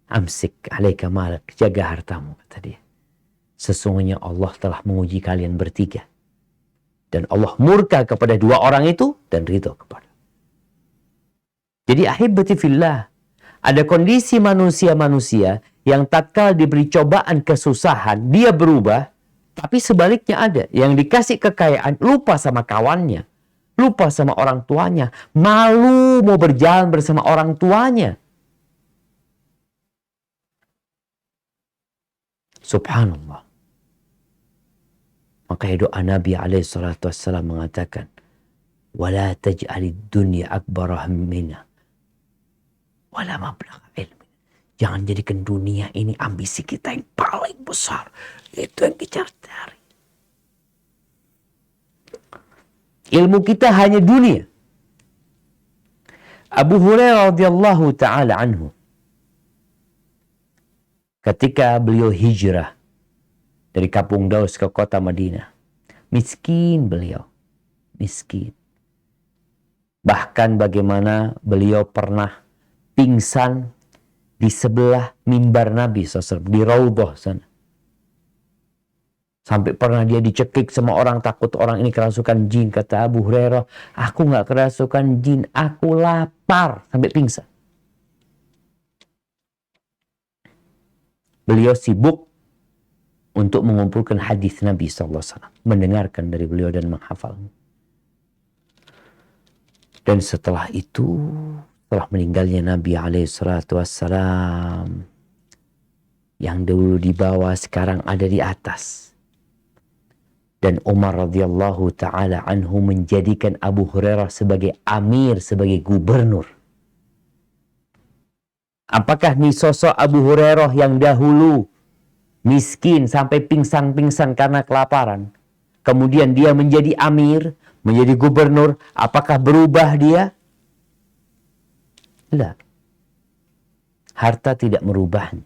Amsik alaika malak, jaga hartamu, kata dia. Sesungguhnya Allah telah menguji kalian bertiga. Dan Allah murka kepada 2 orang itu dan ridho kepada. Jadi ahibati fillah, ada kondisi manusia-manusia yang tatkala diberi cobaan kesusahan, dia berubah. Tapi sebaliknya ada yang dikasih kekayaan, lupa sama kawannya. Lupa sama orang tuanya. Malu mau berjalan bersama orang tuanya. Subhanallah. Makanya doa Nabi SAW mengatakan, وَلَا تَجْعَلِ الدُّنْيَا أَكْبَرَ هَمِّنَا وَلَا مَبْلَغَ عِلْمِنَا. Jangan jadikan dunia ini ambisi kita yang paling besar. Itu yang kita cari. Ilmu kita hanya dunia. Abu Hurairah radhiyallahu ta'ala anhu ketika beliau hijrah dari Kampung Daus ke kota Madinah. Miskin beliau. Miskin. Bahkan bagaimana beliau pernah pingsan di sebelah mimbar Nabi SAW, di Raudhah sana. Sampai pernah dia dicekik sama orang, takut orang ini kerasukan jin. Kata Abu Hurairah, aku nggak kerasukan jin, aku lapar. Sampai pingsan. Beliau sibuk untuk mengumpulkan hadis Nabi SAW, mendengarkan dari beliau dan menghafalnya. Dan setelah itu, setelah meninggalnya Nabi SAW, yang dulu di bawah sekarang ada di atas. Dan Umar radhiyallahu ta'ala anhu menjadikan Abu Hurairah sebagai amir, sebagai gubernur. Apakah nih sosok Abu Hurairah yang dahulu miskin sampai pingsan-pingsan karena kelaparan, kemudian dia menjadi amir, menjadi gubernur, apakah berubah dia? Tidak. Harta tidak merubahnya.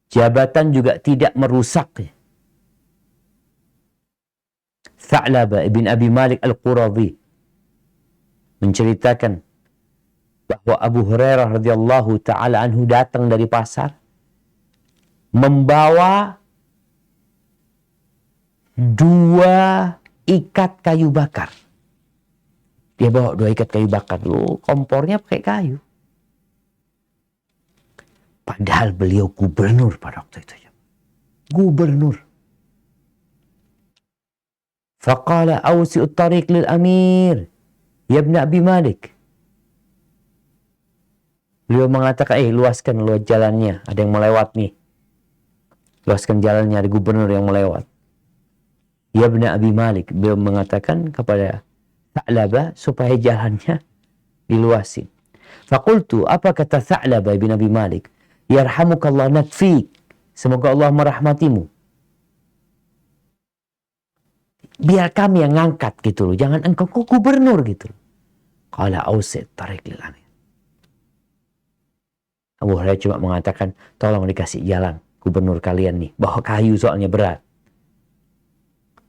Jabatan juga tidak merusaknya. Tha'labah ibn Abi Malik Al-Quradhi menceritakan bahwa Abu Hurairah radhiyallahu ta'ala anhu datang dari pasar membawa 2 ikat kayu bakar. Dia bawa 2 ikat kayu bakar dulu, kompornya pakai kayu. Padahal beliau gubernur pada waktu itu. Gubernur. Faqala awsi'ut tariq lil amir, ya ibn Abi Malik. Beliau mengatakan, luaskan jalannya, ada yang melewat nih. Luaskan jalannya, ada gubernur yang melewat. Ya ibn Abi Malik, beliau mengatakan kepada Tha'labah supaya jalannya diluasin. Fakultu, apa kata Tha'labah ibn Abi Malik? Yarhamukallah nakfik. Semoga Allah merahmatimu. Biar kami yang ngangkat gitu loh. Jangan engkau gubernur gitu loh. Qala ausid tariq lil amir. Abu Hurairah cuma mengatakan, tolong dikasih jalan gubernur kalian nih. Bawa kayu soalnya berat.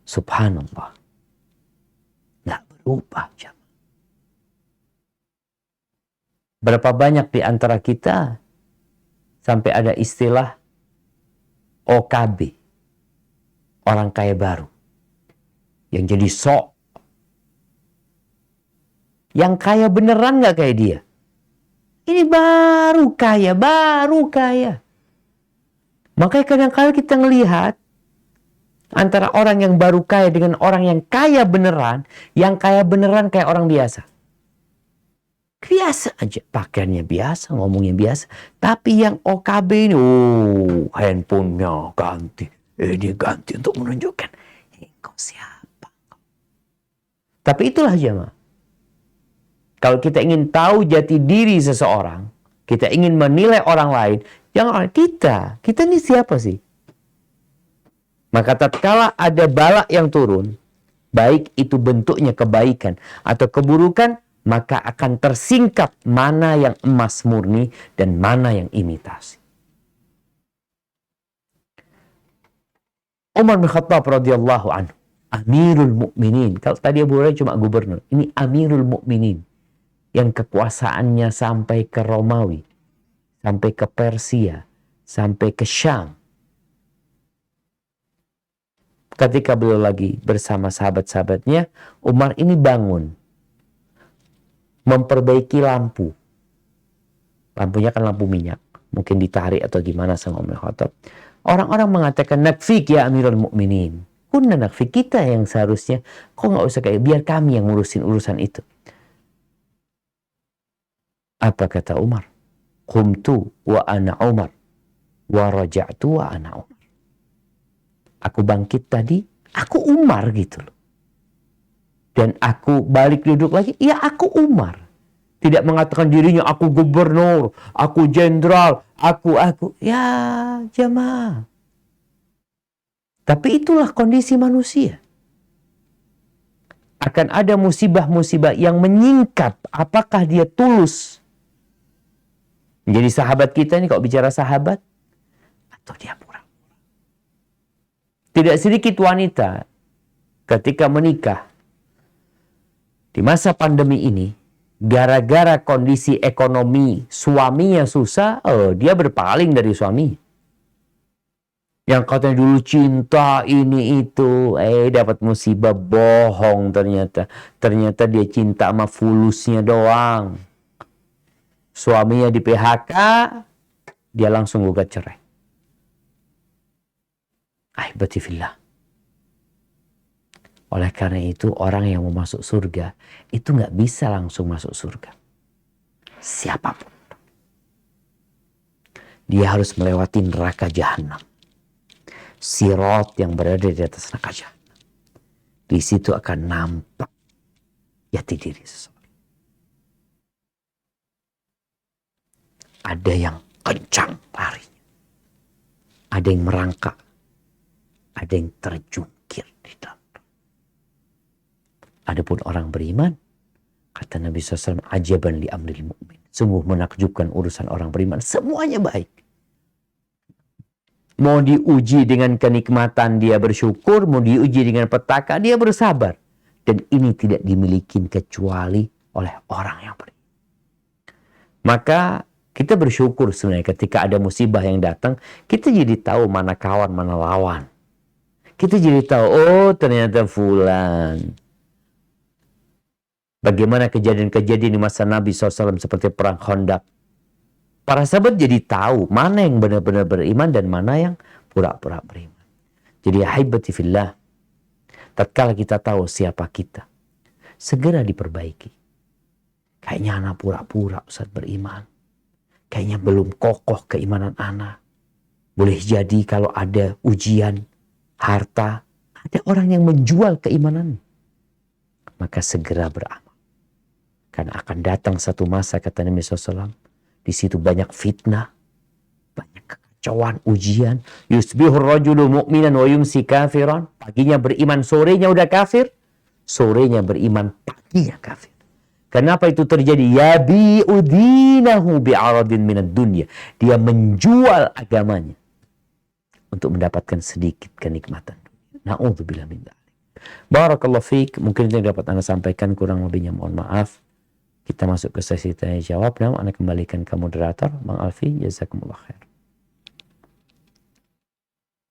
Subhanallah. Nggak berubah. Berapa banyak di antara kita sampai ada istilah OKB. Orang kaya baru. Yang jadi sok. Yang kaya beneran nggak kayak dia. Ini baru kaya, baru kaya. Makanya kadang-kadang kita ngelihat antara orang yang baru kaya dengan orang yang kaya beneran. Yang kaya beneran kayak orang biasa. Biasa aja. Pakaiannya biasa, ngomongnya biasa. Tapi yang OKB ini, handphonenya ganti. Dia ganti untuk menunjukkan. Kau siapa? Tapi itulah jemaah. Kalau kita ingin tahu jati diri seseorang, kita ingin menilai orang lain, jangan orang kita ini siapa sih? Maka tatkala ada bala yang turun, baik itu bentuknya kebaikan atau keburukan, maka akan tersingkap mana yang emas murni dan mana yang imitasi. Umar bin Khattab radhiyallahu anhu, Amirul Mukminin. Kalau tadi Abu Hurairah cuma gubernur, ini Amirul Mukminin. Yang kekuasaannya sampai ke Romawi, sampai ke Persia, sampai ke Syam. Ketika beliau lagi bersama sahabat-sahabatnya, Umar ini bangun, memperbaiki lampu. Lampunya kan lampu minyak, mungkin ditarik atau gimana sama Umar Khattab. Orang-orang mengatakan, nakfik ya Amirul Mukminin. Kunna nakfik, kita yang seharusnya, kok nggak usah kayak, biar kami yang ngurusin urusan itu. Apa kata Umar? Qumtu wa ana Umar wa raja'tu wa ana Umar. Aku bangkit tadi, aku Umar gitu loh. Dan aku balik duduk lagi, ya aku Umar. Tidak mengatakan dirinya aku gubernur, aku jenderal, aku. Ya jamaah. Tapi itulah kondisi manusia. Akan ada musibah-musibah yang menyingkap apakah dia tulus menjadi sahabat kita ini. Kalau bicara sahabat, atau dia pura. Tidak sedikit wanita ketika menikah di masa pandemi ini, gara-gara kondisi ekonomi suaminya susah, dia berpaling dari suami. Yang katanya dulu cinta ini itu, dapat musibah, bohong ternyata. Ternyata dia cinta sama fulusnya doang. Suaminya di PHK, dia langsung gugat cerai. Ahibati fillah. Oleh karena itu orang yang mau masuk surga itu nggak bisa langsung masuk surga. Siapapun. Dia harus melewati neraka jahanam. Sirat yang berada di atas neraka jahanam. Di situ akan nampak jati diri seseorang. Ada yang kencang larinya. Ada yang merangkak. Ada yang terjungkir di dalam. Adapun orang beriman, kata Nabi SAW, ajaban li amril mu'min. Sungguh menakjubkan urusan orang beriman. Semuanya baik. Mau diuji dengan kenikmatan, dia bersyukur. Mau diuji dengan petaka, dia bersabar. Dan ini tidak dimiliki kecuali oleh orang yang beriman. Maka kita bersyukur sebenarnya ketika ada musibah yang datang, kita jadi tahu mana kawan, mana lawan. Kita jadi tahu, oh ternyata fulan. Bagaimana kejadian-kejadian di masa Nabi SAW seperti perang Khandaq. Para sahabat jadi tahu mana yang benar-benar beriman dan mana yang pura-pura beriman. Jadi ahibati fillah, tatkala kita tahu siapa kita, segera diperbaiki. Kayaknya anak pura-pura Ustaz beriman. Kayaknya belum kokoh keimanan anak. Boleh jadi kalau ada ujian, harta, ada orang yang menjual keimanan. Maka segera beramal. Karena akan datang satu masa, kata Nabi SAW, di situ banyak fitnah, banyak kekacauan, ujian. Yusbihur rajulu mu'minan wa yumsi kafiran. Paginya beriman, sorenya udah kafir. Sorenya beriman, paginya kafir. Kenapa itu terjadi? Yabi'u dinahu bi'aradin minad dunya. Dia menjual agamanya untuk mendapatkan sedikit kenikmatan. Na'udzubillah min dzalik. Barakallahu fiik. Mungkin itu yang dapat Anda sampaikan, kurang lebihnya mohon maaf. Kita masuk ke sesi tanya jawab. Nah, Anda kembalikan ke moderator, Bang Alfi. Jazakumullah khair.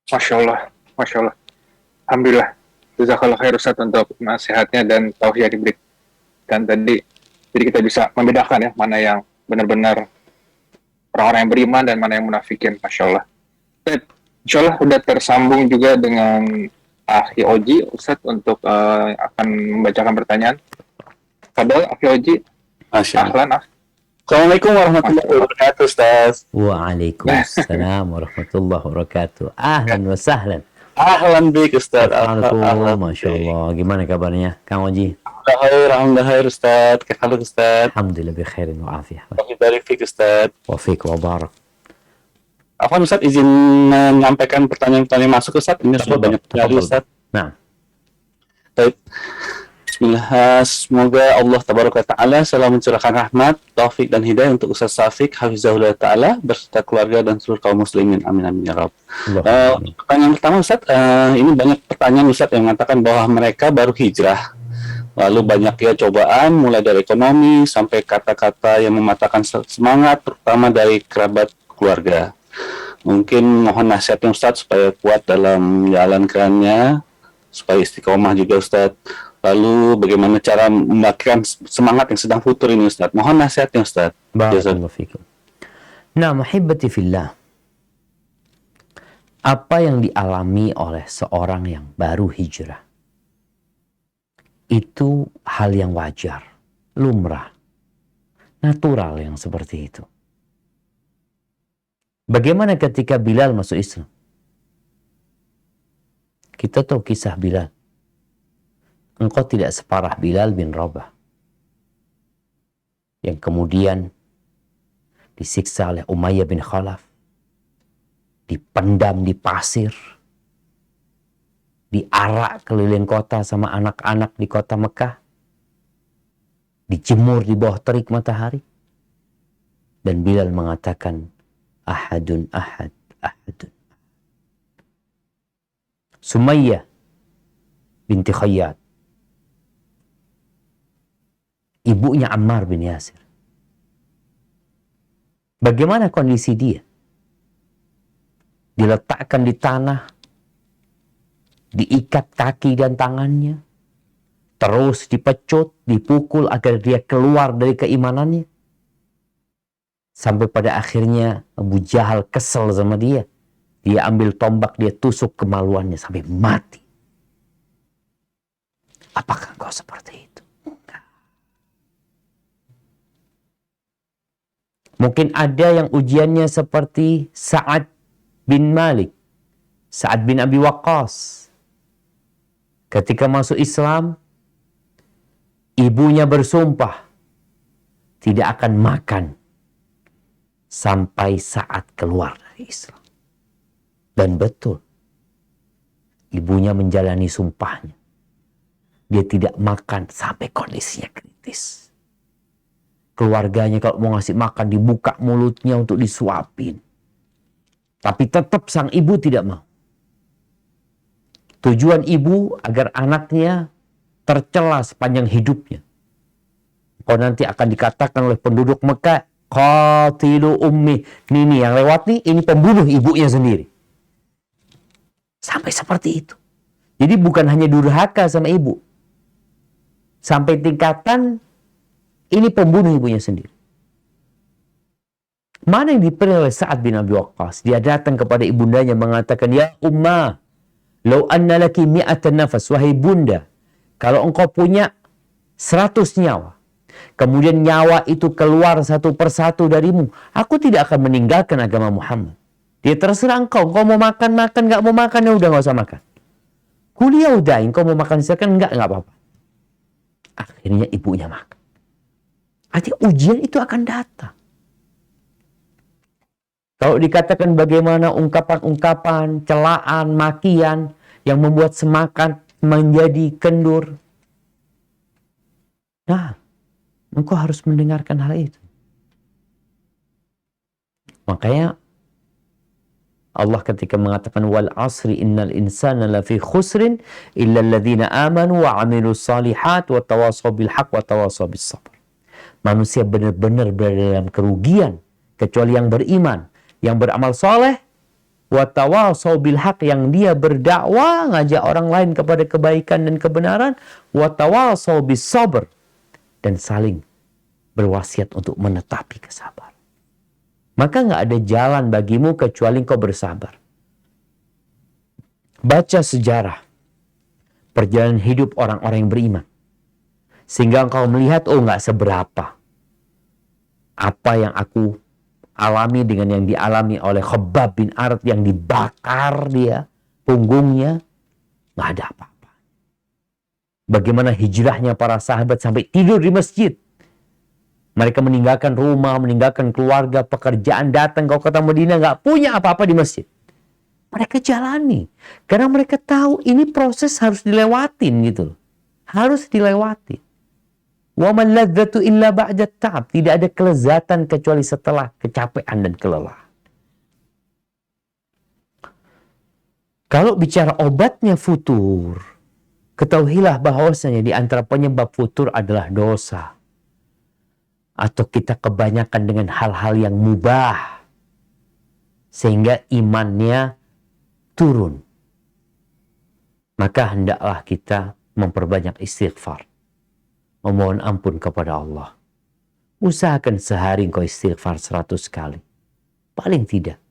Masya Allah, Masya Allah. Alhamdulillah. Jazakallah khair Ustaz untuk nasihatnya dan tauhid yang diberikan tadi. Jadi kita bisa membedakan ya, mana yang benar-benar orang-orang yang beriman dan mana yang munafikin. Masya Allah. Dan insya Allah udah tersambung juga dengan Akhi Oji, Ustaz, untuk akan membacakan pertanyaan. Fadol, Akhi Oji. Ahlan, Assalamualaikum warahmatullahi wabarakatuh, Ustaz. Waalaikumsalam warahmatullahi wabarakatuh. Ahlan wa sahlan. Ahlan bik, Ustaz. Assalamualaikum. Masya Allah. Gimana kabarnya, Kang Oji? Alhamdulillah khair, Ustaz. Kehalik, Ustaz. Alhamdulillah bi khairin wa afiyah. Kami barik fik, Ustaz. Wa fiik wa barak. Afwan, Ustaz, izin menyampaikan pertanyaan-pertanyaan masuk, Ustaz. Ini sudah banyak sekali, Ustaz. Nah. Baik. Bismillah, semoga Allah Tabaraka Ta'ala selalu mencurahkan rahmat, taufik dan hidayah untuk Ustaz Syafiq Hafizahullah Ta'ala berserta keluarga dan seluruh kaum muslimin. Amin amin ya Rabb. Pertanyaan pertama, Ustaz, ini banyak pertanyaan, Ustaz, yang mengatakan bahwa mereka baru hijrah. Lalu banyak ya cobaan, mulai dari ekonomi sampai kata-kata yang mematahkan semangat, terutama dari kerabat keluarga. Mungkin mohon nasihatnya, Ustaz, supaya kuat dalam menjalankannya, supaya istiqomah juga, Ustaz. Lalu bagaimana cara membangkitkan semangat yang sedang futur ini, Ustaz? Mohon nasihatnya, Ustaz. Barakallahu fikum. Nah, muhibbati fillah. Apa yang dialami oleh seorang yang baru hijrah itu hal yang wajar, lumrah, natural yang seperti itu. Bagaimana ketika Bilal masuk Islam? Kita tahu kisah Bilal. Engkau tidak separah Bilal bin Rabah yang kemudian disiksa oleh Umayyah bin Khalaf, dipendam di pasir, diarak keliling kota sama anak-anak di kota Mekah, dijemur di bawah terik matahari, dan Bilal mengatakan ahadun ahad, ahadun ahad. Sumayyah binti Khayyat, ibunya Ammar bin Yasir. Bagaimana kondisi dia? Diletakkan di tanah, diikat kaki dan tangannya, terus dipecut, dipukul agar dia keluar dari keimanannya. Sampai pada akhirnya Abu Jahal kesel sama dia. Dia ambil tombak, dia tusuk kemaluannya sampai mati. Apakah engkau seperti itu? Enggak. Mungkin ada yang ujiannya seperti Sa'ad bin Malik, Sa'ad bin Abi Waqqas. Ketika masuk Islam, ibunya bersumpah tidak akan makan sampai saat keluar dari Islam. Dan betul, ibunya menjalani sumpahnya. Dia tidak makan sampai kondisinya kritis. Keluarganya kalau mau ngasih makan dibuka mulutnya untuk disuapin. Tapi tetap sang ibu tidak mau. Tujuan ibu agar anaknya tercela sepanjang hidupnya. Kau nanti akan dikatakan oleh penduduk Mekah, qatilu ummi. Ini yang lewat nih, ini pembunuh ibunya sendiri. Sampai seperti itu. Jadi bukan hanya durhaka sama ibu. Sampai tingkatan ini pembunuh ibunya sendiri. Mana yang dipilih oleh Sa'ad bin Abi Waqqas? Dia datang kepada ibundanya mengatakan, ya ummah, lau anna laki mi'atan nafas, wahai bunda, kalau engkau punya 100 nyawa, kemudian nyawa itu keluar satu persatu darimu, aku tidak akan meninggalkan agama Muhammad. Dia terserah engkau mau makan, nggak mau makan, ya udah nggak usah makan. Kuliah udah, engkau mau makan silakan, nggak apa-apa. Akhirnya ibunya makan. Artinya ujian itu akan datang. Kalau dikatakan bagaimana ungkapan-ungkapan, celaan, makian yang membuat semakan menjadi kendur. Nah, engkau harus mendengarkan hal itu. Makanya Allah ketika mengatakan wal asri innal insana lafi khusrin illa alladhina amanu wa amilus salihat wa tawasaw bil haqq wa tawasaw bis sabr. Manusia benar-benar berada dalam kerugian kecuali yang beriman, yang beramal soleh, wa tawasaw bil haqq, yang dia berdakwah ngajak orang lain kepada kebaikan dan kebenaran, wa tawasaw bis sabr, dan saling berwasiat untuk menetapi kesabaran. Maka nggak ada jalan bagimu kecuali engkau bersabar. Baca sejarah perjalanan hidup orang-orang yang beriman. Sehingga engkau melihat, oh nggak seberapa apa yang aku alami dengan yang dialami oleh Khabbab bin Arat yang dibakar dia, punggungnya, nggak ada apa-apa. Bagaimana hijrahnya para sahabat sampai tidur di masjid. Mereka meninggalkan rumah, meninggalkan keluarga, pekerjaan, datang ke kota Madinah, nggak punya apa-apa di masjid. Mereka jalani. Karena mereka tahu ini proses harus dilewatin gitu. Harus dilewati. Wa man ladzatu illa ba'da ta'ab. Tidak ada kelezatan kecuali setelah kecapean dan kelelahan. Kalau bicara obatnya futur, ketahuilah bahwasanya di antara penyebab futur adalah dosa. Atau kita kebanyakan dengan hal-hal yang mubah. Sehingga imannya turun. Maka hendaklah kita memperbanyak istighfar. Memohon ampun kepada Allah. Usahakan sehari engkau istighfar 100 kali. Paling tidak.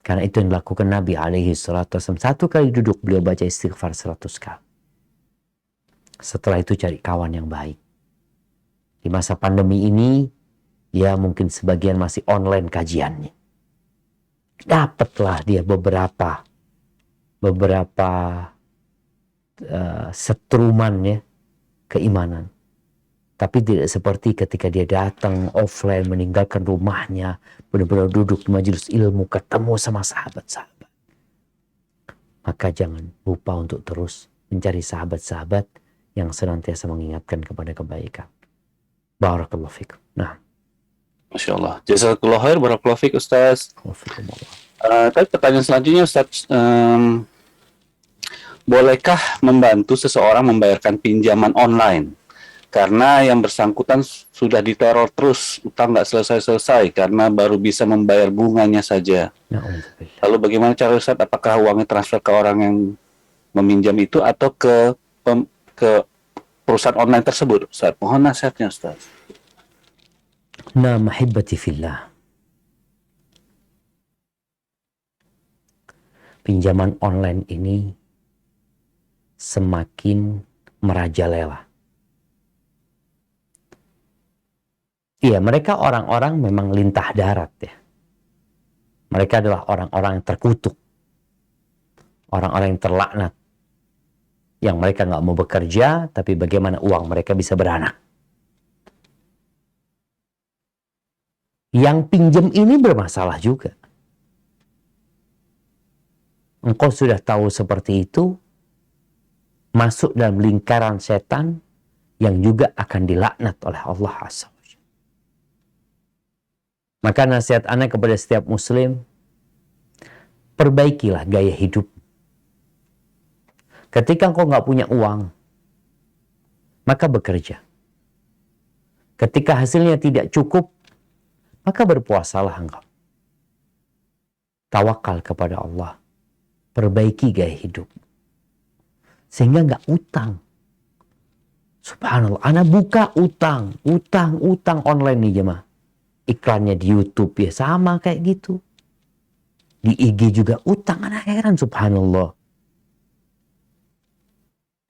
Karena itu yang dilakukan Nabi SAW. Satu kali duduk beliau baca istighfar 100 kali. Setelah itu cari kawan yang baik. Di masa pandemi ini, ya mungkin sebagian masih online kajiannya. Dapatlah dia beberapa setrumannya keimanan. Tapi tidak seperti ketika dia datang offline, meninggalkan rumahnya, benar-benar duduk di majelis ilmu, ketemu sama sahabat-sahabat. Maka jangan lupa untuk terus mencari sahabat-sahabat yang senantiasa mengingatkan kepada kebaikan. Barakallahu fikum. Nah, Masya Allah. Jazakallah khair, barakallahu fik Ustaz. wafikumullah. Tapi pertanyaan selanjutnya Ustaz, bolehkah membantu seseorang membayarkan pinjaman online? Karena yang bersangkutan sudah diteror terus, utang nggak selesai-selesai karena baru bisa membayar bunganya saja. Na'udzubillah. Lalu bagaimana cara Ustaz? Apakah uangnya transfer ke orang yang meminjam itu atau ke perusahaan online tersebut, Ustaz? Mohon nasihatnya, Ustaz. Nah, mahibbati fillah. Pinjaman online ini semakin merajalela. Iya, mereka orang-orang memang lintah darat ya. Mereka adalah orang-orang yang terkutuk. Orang-orang yang terlaknat. Yang mereka nggak mau bekerja, tapi bagaimana uang mereka bisa beranak. Yang pinjam ini bermasalah juga. Engkau sudah tahu seperti itu, masuk dalam lingkaran setan yang juga akan dilaknat oleh Allah Azza wa Jalla. Maka nasihat ana kepada setiap muslim, perbaikilah gaya hidup. Ketika engkau nggak punya uang, maka bekerja. Ketika hasilnya tidak cukup, maka berpuasalah engkau. Tawakal kepada Allah. Perbaiki gaya hidup. Sehingga nggak utang. Subhanallah, ana buka utang online nih jemaah. Iklannya di YouTube ya sama kayak gitu. Di IG juga utang, ana heran subhanallah.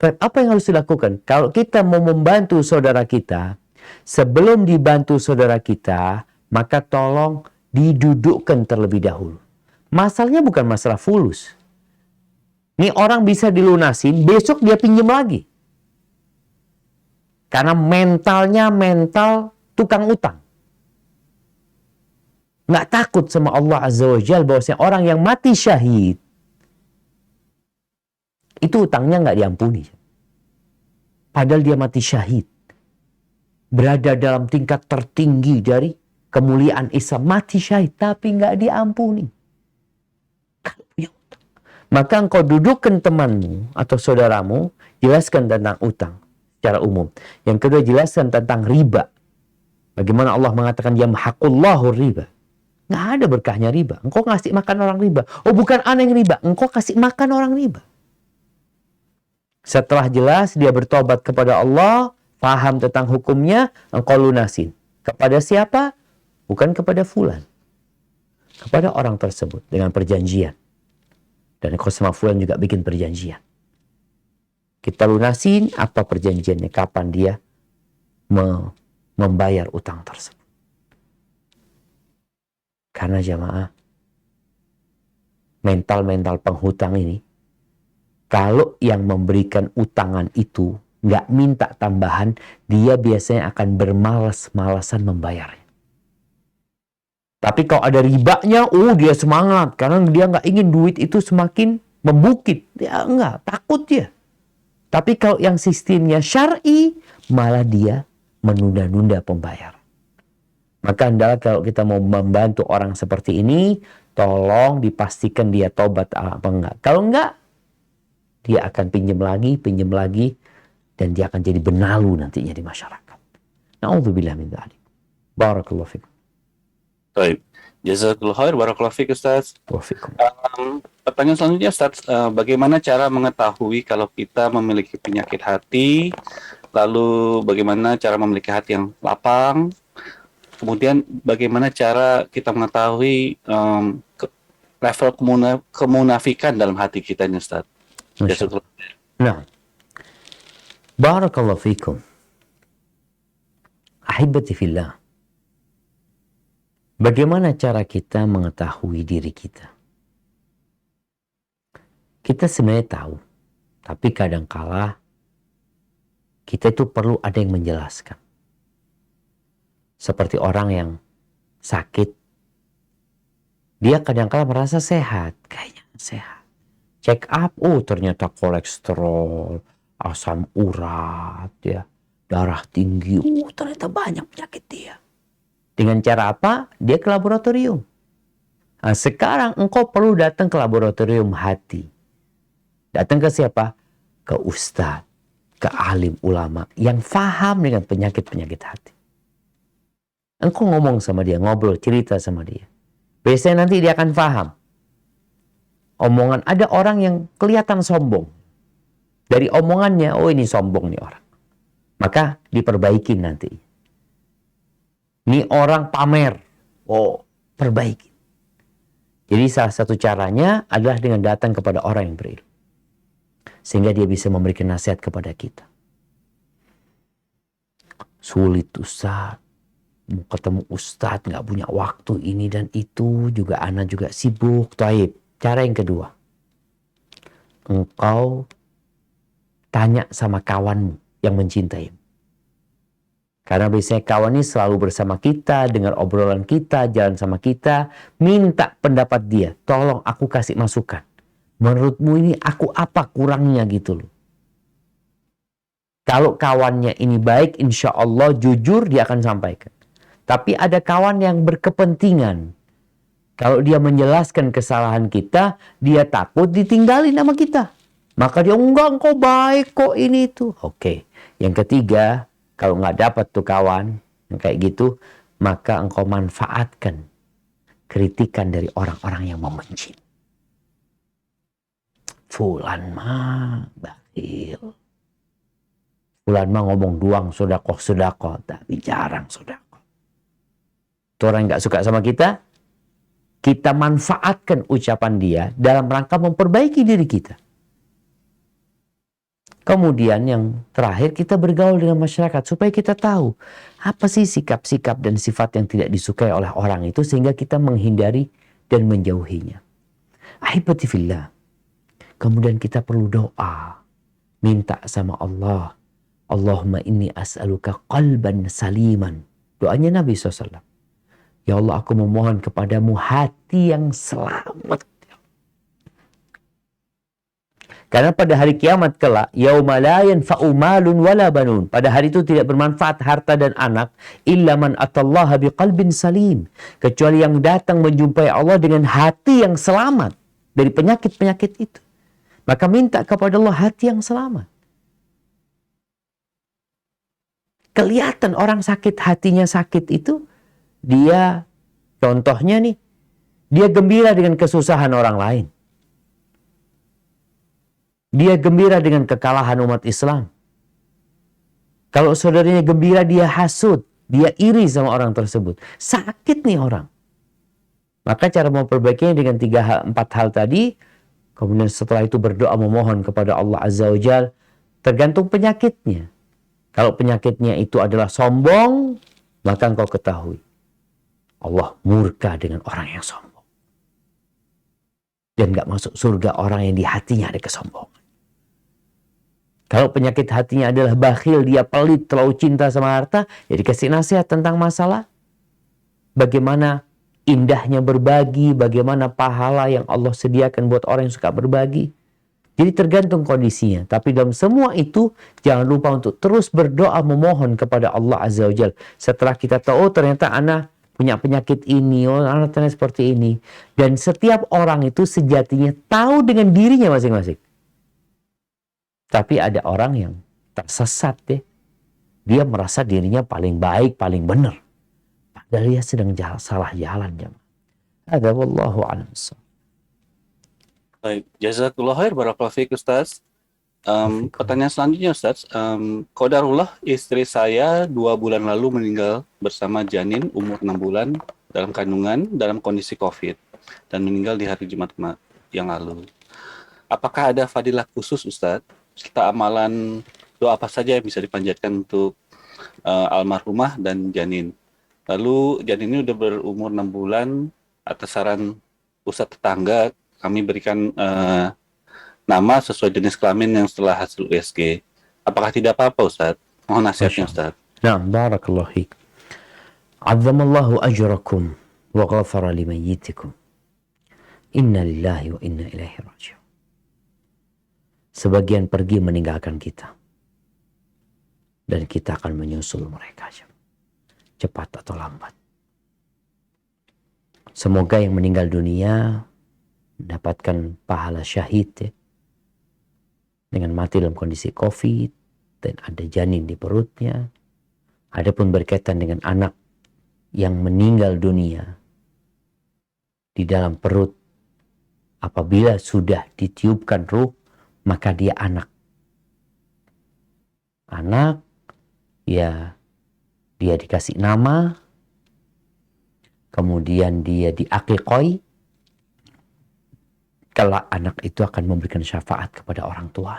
Apa yang harus dilakukan? Kalau kita mau membantu saudara kita, sebelum dibantu saudara kita, maka tolong didudukkan terlebih dahulu. Masalahnya bukan masalah fulus. Ini orang bisa dilunasin, besok dia pinjam lagi. Karena mentalnya mental tukang utang. Nggak takut sama Allah Azza wa Jalla bahwasanya orang yang mati syahid, itu utangnya nggak diampuni. Padahal dia mati syahid. Berada dalam tingkat tertinggi dari kemuliaan Islam. Mati syahid, tapi nggak diampuni. Maka engkau dudukkan temanmu atau saudaramu, jelaskan tentang utang secara umum. Yang kedua, jelaskan tentang riba. Bagaimana Allah mengatakan yamhaqullahu riba. Nggak ada berkahnya riba. Engkau ngasih makan orang riba. Oh, bukan ana yang riba. Engkau kasih makan orang riba. Setelah jelas dia bertobat kepada Allah, paham tentang hukumnya, engkau lunasin. Kepada siapa? Bukan kepada fulan. Kepada orang tersebut dengan perjanjian. Dan engkau sama fulan juga bikin perjanjian. Kita lunasin apa perjanjiannya, kapan dia membayar utang tersebut. Karena jamaah, mental-mental penghutang ini, kalau yang memberikan utangan itu nggak minta tambahan, dia biasanya akan bermalas-malasan membayarnya. Tapi kalau ada ribanya, dia semangat. Karena dia nggak ingin duit itu semakin membukit. Dia enggak, takut dia. Tapi kalau yang sistemnya syar'i, malah dia menunda-nunda pembayaran. Maka hendaklah kalau kita mau membantu orang seperti ini, tolong dipastikan dia tobat apa enggak. Kalau enggak, dia akan pinjam lagi, dan dia akan jadi benalu nantinya di masyarakat. Na'udzubillah min dzalik. Barakallahu fikum. Baik. Jazakallahu khair, barakallahu fiik Ustaz. Wa fikum. Pertanyaan selanjutnya Ustaz, bagaimana cara mengetahui kalau kita memiliki penyakit hati? Lalu bagaimana cara memiliki hati yang lapang? Kemudian bagaimana cara kita mengetahui level kemunafikan dalam hati kita ini Ustaz? Nah, barakallahu fikum. Ahibati fillah. Bagaimana cara kita mengetahui diri kita? Kita sebenarnya tahu, tapi kadangkala kita itu perlu ada yang menjelaskan. Seperti orang yang sakit, dia kadangkala merasa sehat, kayaknya sehat. Check up, ternyata kolesterol, asam urat, ya, darah tinggi, ternyata banyak penyakit dia. Dengan cara apa? Dia ke laboratorium. Nah, sekarang engkau perlu datang ke laboratorium hati. Datang ke siapa? Ke ustadz, ke alim ulama yang faham dengan penyakit-penyakit hati. Engkau ngomong sama dia, ngobrol, cerita sama dia. Biasanya nanti dia akan faham. Omongan, ada orang yang kelihatan sombong. Dari omongannya, oh ini sombong nih orang. Maka diperbaikin nanti. Ini orang pamer. Oh, perbaiki. Jadi salah satu caranya adalah dengan datang kepada orang yang berilmu. Sehingga dia bisa memberikan nasihat kepada kita. Sulit Ustaz. Mau ketemu Ustaz, nggak punya waktu ini dan itu. Juga anak juga sibuk. Taib. Cara yang kedua. Engkau tanya sama kawanmu yang mencintaimu. Karena biasanya kawan ini selalu bersama kita, dengar obrolan kita, jalan sama kita, minta pendapat dia. Tolong aku kasih masukan. Menurutmu ini aku apa kurangnya gitu loh. Kalau kawannya ini baik, insya Allah jujur dia akan sampaikan. Tapi ada kawan yang berkepentingan. Kalau dia menjelaskan kesalahan kita, dia takut ditinggalin sama kita. Maka dia, enggak, engkau baik kok ini itu. Oke. Yang ketiga, kalau nggak dapat tuh kawan yang kayak gitu, maka engkau manfaatkan kritikan dari orang-orang yang membenci. Fulan mah bakhil. Fulan mah ngomong doang sodakoh, tapi jarang sodakoh. Itu orang yang nggak suka sama kita manfaatkan ucapan dia dalam rangka memperbaiki diri kita. Kemudian yang terakhir, kita bergaul dengan masyarakat supaya kita tahu apa sih sikap-sikap dan sifat yang tidak disukai oleh orang itu sehingga kita menghindari dan menjauhinya. Ahibati fillah. Kemudian kita perlu doa. Minta sama Allah. Allahumma inni as'aluka qalban saliman. Doanya Nabi SAW. Ya Allah, aku memohon kepadamu hati yang selamat. Karena pada hari kiamat kelak, yauma la yanfa'u malun wala banun. Pada hari itu tidak bermanfaat harta dan anak illa man atallaha biqalbin salim, kecuali yang datang menjumpai Allah dengan hati yang selamat dari penyakit-penyakit itu. Maka minta kepada Allah hati yang selamat. Kelihatan orang sakit, hatinya sakit itu, dia contohnya nih, dia gembira dengan kesusahan orang lain. Dia gembira dengan kekalahan umat Islam. Kalau saudaranya gembira, dia hasut. Dia iri sama orang tersebut. Sakit nih orang. Maka cara memperbaikinya dengan 4 hal tadi. Kemudian setelah itu berdoa memohon kepada Allah Azza wa Jal. Tergantung penyakitnya. Kalau penyakitnya itu adalah sombong, maka engkau ketahui Allah murka dengan orang yang sombong. Dan gak masuk surga orang yang di hatinya ada kesombongan. Kalau penyakit hatinya adalah bakhil, dia pelit, terlalu cinta sama harta, ya dikasih nasihat tentang masalah. Bagaimana indahnya berbagi, bagaimana pahala yang Allah sediakan buat orang yang suka berbagi. Jadi tergantung kondisinya. Tapi dalam semua itu, jangan lupa untuk terus berdoa memohon kepada Allah Azza wa Jal. Setelah kita tahu, oh ternyata anak punya penyakit ini, oh anak ternyata seperti ini. Dan setiap orang itu sejatinya tahu dengan dirinya masing-masing. Tapi ada orang yang tersesat deh. Dia merasa dirinya paling baik, paling benar. Padahal dia sedang salah jalan. Ada wallahu a'lam. Baik, jazakallah khair, barakallahu fiik Ustaz. Pertanyaan selanjutnya Ustaz, qadarullah istri saya 2 bulan lalu meninggal bersama janin umur 6 bulan dalam kandungan dalam kondisi COVID dan meninggal di hari Jumat yang lalu. Apakah ada fadilah khusus Ustaz? Serta amalan doa apa saja yang bisa dipanjatkan untuk almarhumah dan janin. Lalu janin ini udah berumur 6 bulan, atas saran Ustadz tetangga kami berikan nama sesuai jenis kelamin yang setelah hasil USG. Apakah tidak apa-apa Ustadz? Mohon nasihatnya Ustadz. Nah, barakallahu fiik. Azzamallahu ajrakum wa ghafara limayyitikum. Inna lillahi wa inna ilaihi raji'un. Sebagian pergi meninggalkan kita. Dan kita akan menyusul mereka. Cepat atau lambat. Semoga yang meninggal dunia mendapatkan pahala syahid. dengan mati dalam kondisi COVID dan ada janin di perutnya. Adapun berkaitan dengan anak yang meninggal dunia di dalam perut, apabila sudah ditiupkan ruh, maka dia anak. Anak, ya dia dikasih nama, kemudian dia diakikoi. Kelak anak itu akan memberikan syafaat kepada orang tua.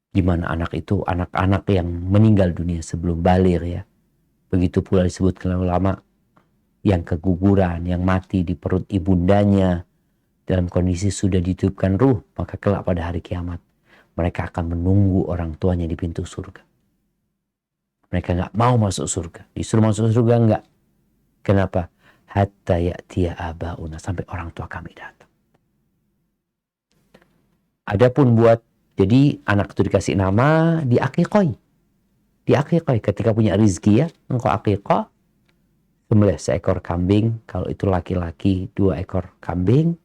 Di mana anak itu anak-anak yang meninggal dunia sebelum baligh ya. Begitu pula disebutkan ulama yang keguguran, yang mati di perut ibundanya dalam kondisi sudah ditiupkan ruh, maka kelak pada hari kiamat mereka akan menunggu orang tuanya di pintu surga. Mereka nggak mau masuk surga, disuruh masuk surga enggak. Kenapa? Hatta ya'tiya abauna, sampai orang tua kami datang. Adapun buat, jadi anak itu dikasih nama, diakikoi. Diakikoi, ketika punya rizki ya, engkau akikah, sembelih seekor kambing, kalau itu laki-laki 2 ekor kambing,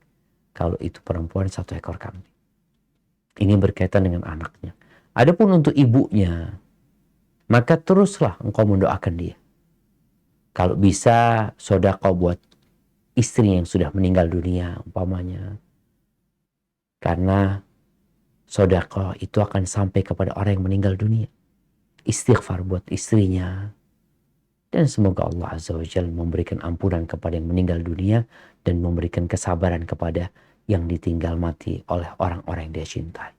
kalau itu perempuan 1 ekor kambing. Ini berkaitan dengan anaknya. Adapun untuk ibunya, maka teruslah engkau mendoakan dia. Kalau bisa, sedekah buat istri yang sudah meninggal dunia, umpamanya. Karena sedekah itu akan sampai kepada orang yang meninggal dunia. Istighfar buat istrinya. Dan semoga Allah Azza wa Jalla memberikan ampunan kepada yang meninggal dunia dan memberikan kesabaran kepada yang ditinggal mati oleh orang-orang yang dia cintai.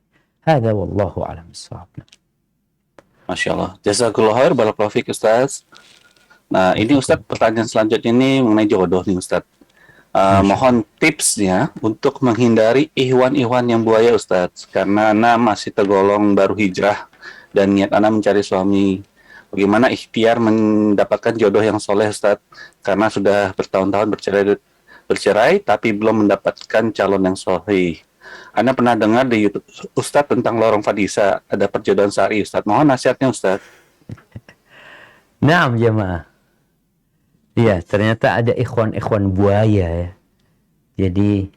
Hadza wallahu a'lam bissawab. Masya Allah. Jazakallah khair, barakallahu fiik Ustaz. Nah, ini Ustaz, pertanyaan selanjutnya ini mengenai jodoh nih Ustaz. Mohon tipsnya untuk menghindari ihwan-ihwan yang buaya Ustaz. Karena Ana masih tergolong baru hijrah dan niat Ana mencari suami. Bagaimana ikhtiar mendapatkan jodoh yang soleh Ustaz? Karena sudah bertahun-tahun bercerai tapi belum mendapatkan calon yang soleh. Ana pernah dengar di YouTube Ustaz tentang lorong Fadisa, ada perjodohan syar'i Ustaz. Mohon nasihatnya Ustaz. Naam jemaah. Iya, ternyata ada ikhwan-ikhwan buaya ya. Jadi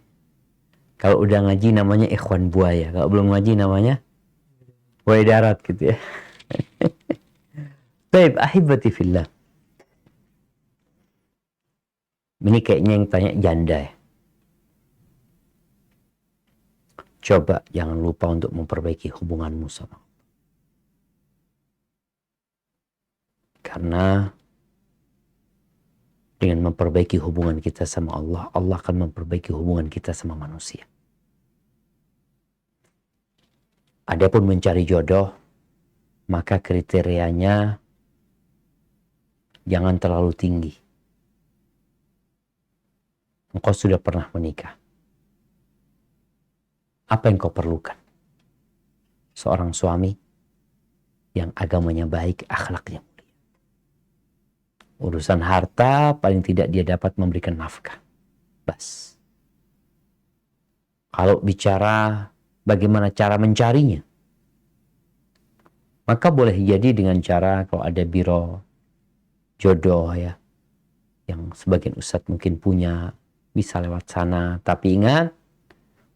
kalau udah ngaji namanya ikhwan buaya, kalau belum ngaji namanya buaya darat gitu ya. Baik, ahibati fillah. Ini kayaknya yang tanya janda ya. Coba jangan lupa untuk memperbaiki hubunganmu sama Allah. Karena dengan memperbaiki hubungan kita sama Allah, Allah akan memperbaiki hubungan kita sama manusia. Adapun mencari jodoh, maka kriterianya jangan terlalu tinggi. Engkau sudah pernah menikah. Apa yang kau perlukan? Seorang suami yang agamanya baik, akhlaknya mulia. Urusan harta paling tidak dia dapat memberikan nafkah. Bas. Kalau bicara bagaimana cara mencarinya, maka boleh jadi dengan cara kalau ada biro jodoh ya, yang sebagian ustadz mungkin punya, bisa lewat sana. Tapi ingat,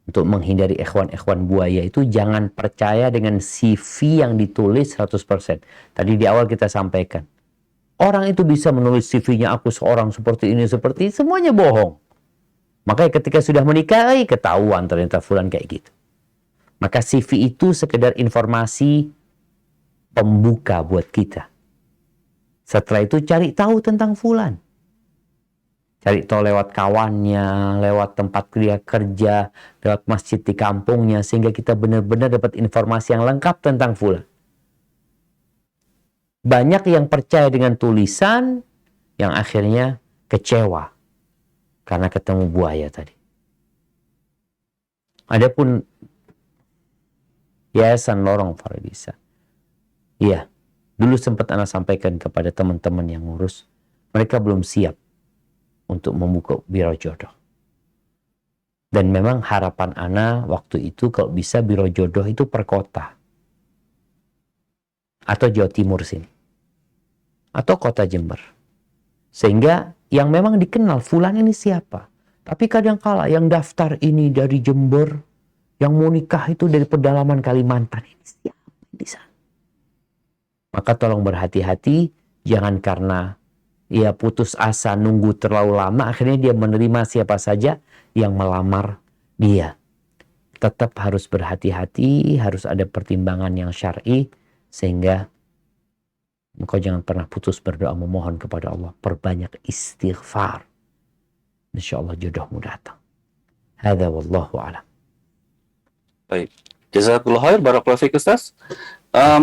untuk menghindari ikhwan-ikhwan buaya itu jangan percaya dengan CV yang ditulis 100%. Tadi di awal kita sampaikan. Orang itu bisa menulis CV-nya aku seorang seperti ini, seperti ini, semuanya bohong. Makanya ketika sudah menikah, ketahuan ternyata fulan kayak gitu. Maka CV itu sekedar informasi pembuka buat kita. Setelah itu cari tahu tentang fulan. Cari tahu lewat kawannya, lewat tempat dia kerja, lewat masjid di kampungnya, sehingga kita benar-benar dapat informasi yang lengkap tentang fulan. Banyak yang percaya dengan tulisan, yang akhirnya kecewa karena ketemu buaya tadi. Adapun Yayasan Lorong Fadisa, iya, dulu sempat Ana sampaikan kepada teman-teman yang ngurus, mereka belum siap untuk membuka biro jodoh. Dan memang harapan Ana waktu itu kalau bisa biro jodoh itu per kota. Atau Jawa Timur sini. Atau kota Jember. Sehingga yang memang dikenal fulan ini siapa. Tapi kadang kala yang daftar ini dari Jember, Yang mau nikah itu dari pedalaman Kalimantan. Ini siapa di sana? Maka tolong berhati-hati, jangan karena ia putus asa nunggu terlalu lama, akhirnya dia menerima siapa saja yang melamar dia. Tetap harus berhati-hati, harus ada pertimbangan yang syar'i, sehingga engkau jangan pernah putus berdoa memohon kepada Allah. Perbanyak istighfar. Insya Allah jodohmu datang. Hadza wallahu a'lam. Baik. Jazakallah khair, barakallahu fiik Ustaz.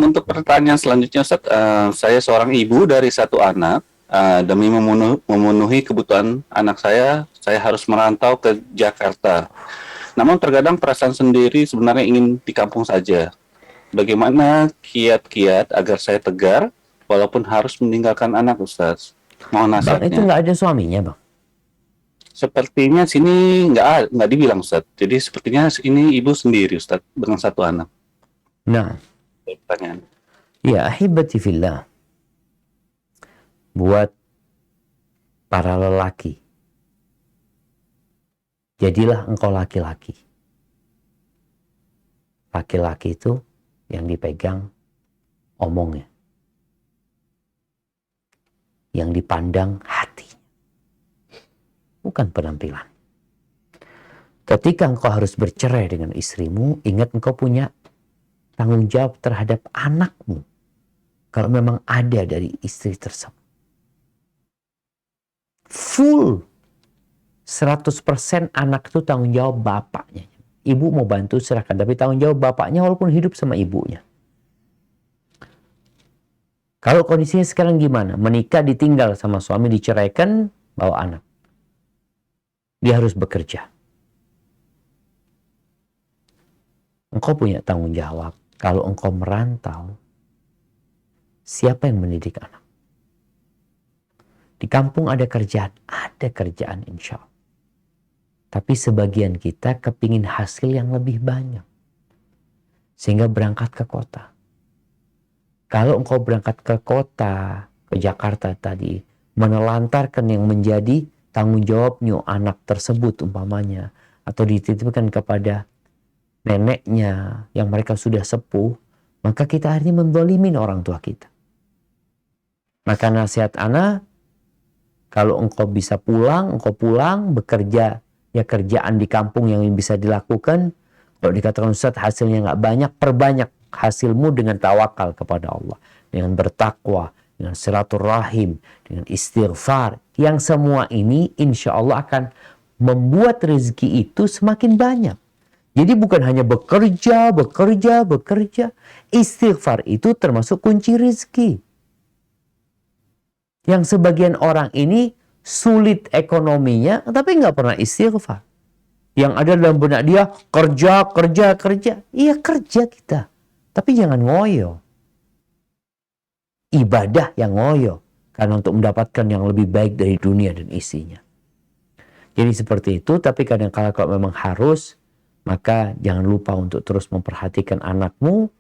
Untuk pertanyaan selanjutnya Ustaz, saya seorang ibu dari satu anak. Demi memenuhi kebutuhan anak saya harus merantau ke Jakarta. Namun terkadang perasaan sendiri sebenarnya ingin di kampung saja. Bagaimana kiat-kiat agar saya tegar walaupun harus meninggalkan anak, Ustaz? Mohon Bang, itu nasihatnya. nggak ada suaminya, Bang? Sepertinya sini nggak dibilang, Ustaz. Jadi sepertinya ini ibu sendiri, Ustaz, dengan satu anak. Nah, Pertanyaan. ya ahibati fillah. Buat para lelaki, jadilah engkau laki-laki. Laki-laki itu yang dipegang omongnya, yang dipandang hati, bukan penampilan. Ketika engkau harus bercerai dengan istrimu, ingat engkau punya tanggung jawab terhadap anakmu. Kalau memang ada dari istri tersebut. Full 100% anak itu tanggung jawab bapaknya. Ibu mau bantu serahkan, tapi tanggung jawab bapaknya walaupun hidup sama ibunya. Kalau kondisinya sekarang gimana? Menikah, ditinggal sama suami, diceraikan, bawa anak. Dia harus bekerja. Engkau punya tanggung jawab. Kalau engkau merantau, siapa yang mendidik anak? Di kampung ada kerjaan insya Allah. Tapi sebagian kita kepingin hasil yang lebih banyak. Sehingga berangkat ke kota. Kalau engkau berangkat ke kota, ke Jakarta tadi, menelantarkan yang menjadi tanggung jawabnya anak tersebut umpamanya, atau dititipkan kepada neneknya yang mereka sudah sepuh, maka kita akhirnya menzalimin orang tua kita. Maka nasihat ana, kalau engkau bisa pulang, engkau pulang, bekerja, ya kerjaan di kampung yang bisa dilakukan. Kalau dikatakan Ustaz hasilnya nggak banyak, perbanyak hasilmu dengan tawakal kepada Allah. Dengan bertakwa, dengan silaturahim, dengan istighfar. Yang semua ini insya Allah akan membuat rezeki itu semakin banyak. Jadi bukan hanya bekerja. Istighfar itu termasuk kunci rezeki. Yang sebagian orang ini sulit ekonominya, tapi nggak pernah istighfar. Yang ada dalam benak dia, kerja. Iya kerja kita. Tapi jangan ngoyo. Ibadah yang ngoyo. Karena untuk mendapatkan yang lebih baik dari dunia dan isinya. Jadi seperti itu, tapi kadang-kala kalau memang harus, maka jangan lupa untuk terus memperhatikan anakmu.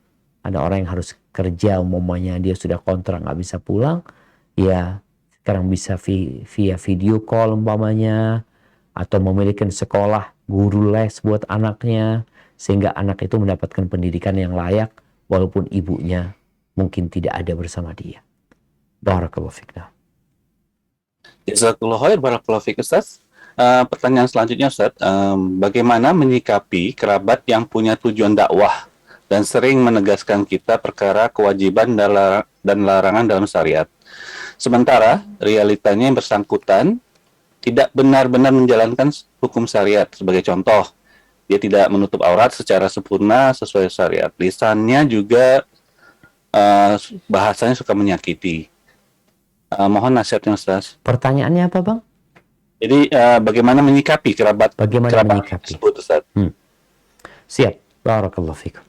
Ada orang yang harus kerja, umpamanya dia sudah kontrak nggak bisa pulang. Ya, sekarang bisa via video call umpamanya, atau memiliki sekolah guru les buat anaknya, sehingga anak itu mendapatkan pendidikan yang layak, walaupun ibunya mungkin tidak ada bersama dia. Barakallahu fiik. Jazakallah khair, barakallahu fiik Ustaz. Pertanyaan selanjutnya Ustaz, bagaimana menyikapi kerabat yang punya tujuan dakwah dan sering menegaskan kita perkara kewajiban dan larangan dalam syariat? Sementara realitanya yang bersangkutan tidak benar-benar menjalankan hukum syariat. Sebagai contoh, dia tidak menutup aurat secara sempurna sesuai syariat. Lisannya juga bahasanya suka menyakiti. Mohon nasihatnya Ustaz. Pertanyaannya apa Bang? Jadi bagaimana menyikapi kerabat tersebut Ustaz? Siap. Barakallahu fikum.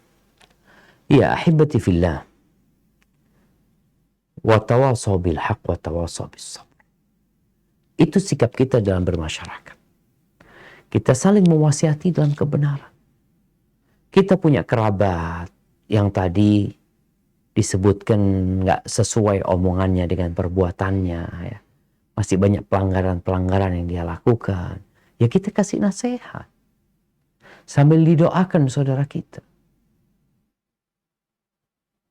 Ya ahibati fillah. Wa tawasaw bil haqq wa tawasaw bis sabr. Itu sikap kita dalam bermasyarakat. Kita saling mewasiati dalam kebenaran. Kita punya kerabat yang tadi disebutkan nggak sesuai omongannya dengan perbuatannya, ya. Masih banyak pelanggaran-pelanggaran yang dia lakukan. Ya kita kasih nasihat. sambil didoakan saudara kita.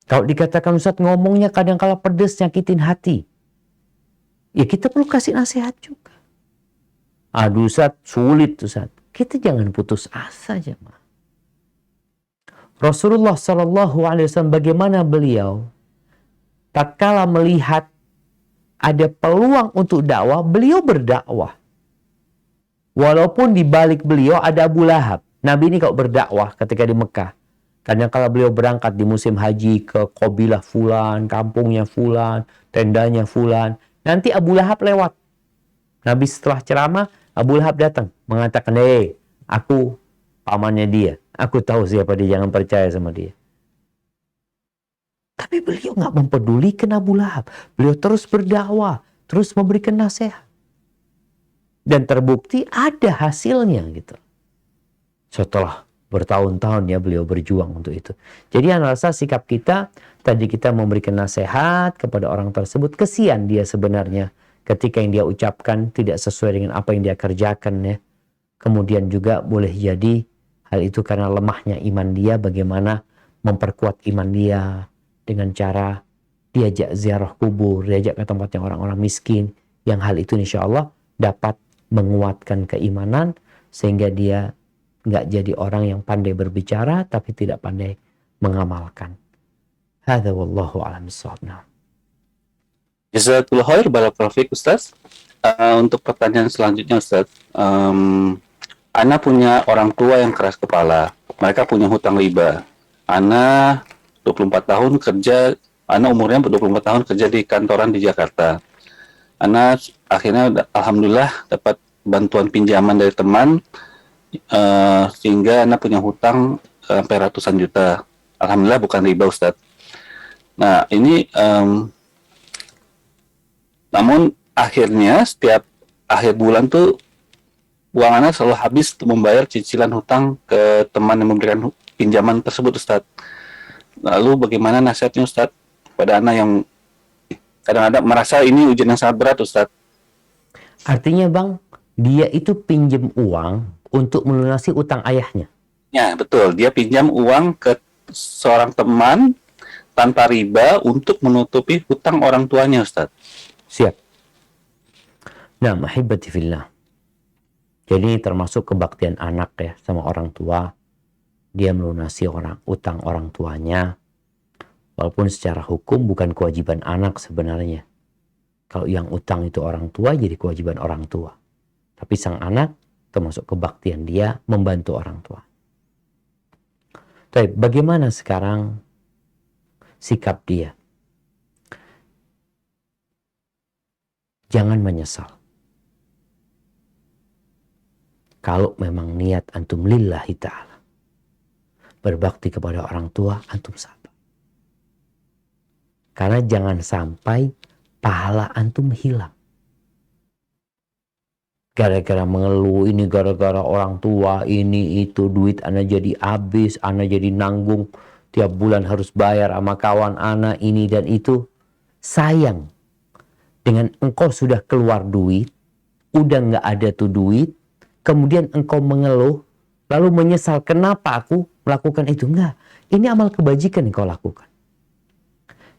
Kalau dikatakan Ustaz ngomongnya kadang kala pedes nyakitin hati, ya kita perlu kasih nasihat juga. Aduh Ustaz, sulit Ustaz. Kita jangan putus asa jemaah. Rasulullah SAW bagaimana beliau tatkala melihat ada peluang untuk dakwah, beliau berdakwah. Walaupun di balik beliau ada Abu Lahab. Nabi ini kalau berdakwah ketika di Mekah, kadang kala beliau berangkat di musim haji ke kabilah fulan, kampungnya fulan, tendanya fulan, nanti Abu Lahab lewat. Nabi setelah ceramah, Abu Lahab datang mengatakan, aku pamannya dia. Aku tahu siapa dia, jangan percaya sama dia. Tapi beliau nggak mempedulikan Abu Lahab. Beliau terus berdakwah, terus memberikan nasihat. Dan terbukti ada hasilnya gitu. Setelah bertahun-tahun ya beliau berjuang untuk itu. Jadi saya rasa sikap kita, tadi kita memberikan nasihat kepada orang tersebut. Kesian dia sebenarnya ketika yang dia ucapkan tidak sesuai dengan apa yang dia kerjakan ya. Kemudian juga boleh jadi hal itu karena lemahnya iman dia, bagaimana memperkuat iman dia dengan cara diajak ziarah kubur, diajak ke tempatnya orang-orang miskin, yang hal itu insya Allah dapat menguatkan keimanan sehingga dia nggak jadi orang yang pandai berbicara tapi tidak pandai mengamalkan. Hadza wallahu a'lam bissawab. Jazakallahu khair, barakallahu fiik Ustaz. Untuk pertanyaan selanjutnya Ustaz, Ana punya orang tua yang keras kepala. Mereka punya hutang riba. Ana 24 tahun kerja, Ana umurnya 24 tahun kerja di kantoran di Jakarta. Ana akhirnya alhamdulillah dapat bantuan pinjaman dari teman, sehingga Ana punya hutang sampai ratusan juta. Alhamdulillah bukan riba Ustaz. Nah ini, namun akhirnya setiap akhir bulan tuh uang Ana selalu habis untuk membayar cicilan hutang ke teman yang memberikan pinjaman tersebut Ustaz. Lalu bagaimana nasihatnya Ustaz pada Ana yang kadang-kadang merasa ini ujian yang sangat berat Ustaz? Artinya Bang, dia itu pinjam uang untuk melunasi utang ayahnya. Ya betul, dia pinjam uang ke seorang teman tanpa riba untuk menutupi hutang orang tuanya Ustaz. Siap. Nah, mahibati fillah. Jadi termasuk kebaktian anak ya sama orang tua. Dia melunasi utang orang tuanya. Walaupun secara hukum bukan kewajiban anak sebenarnya. Kalau yang utang itu orang tua jadi kewajiban orang tua. Tapi sang anak termasuk kebaktian dia membantu orang tua. Tapi bagaimana sekarang sikap dia? Jangan menyesal. Kalau memang niat antum lillahi ta'ala, berbakti kepada orang tua, antum sabar. Karena jangan sampai pahala antum hilang. Gara-gara mengeluh, ini gara-gara orang tua, ini itu, duit ana jadi habis, ana jadi nanggung, tiap bulan harus bayar sama kawan ana, ini dan itu. Sayang, dengan engkau sudah keluar duit, udah nggak ada tuh duit, kemudian engkau mengeluh, lalu menyesal kenapa aku melakukan itu. Enggak, ini amal kebajikan yang kau lakukan.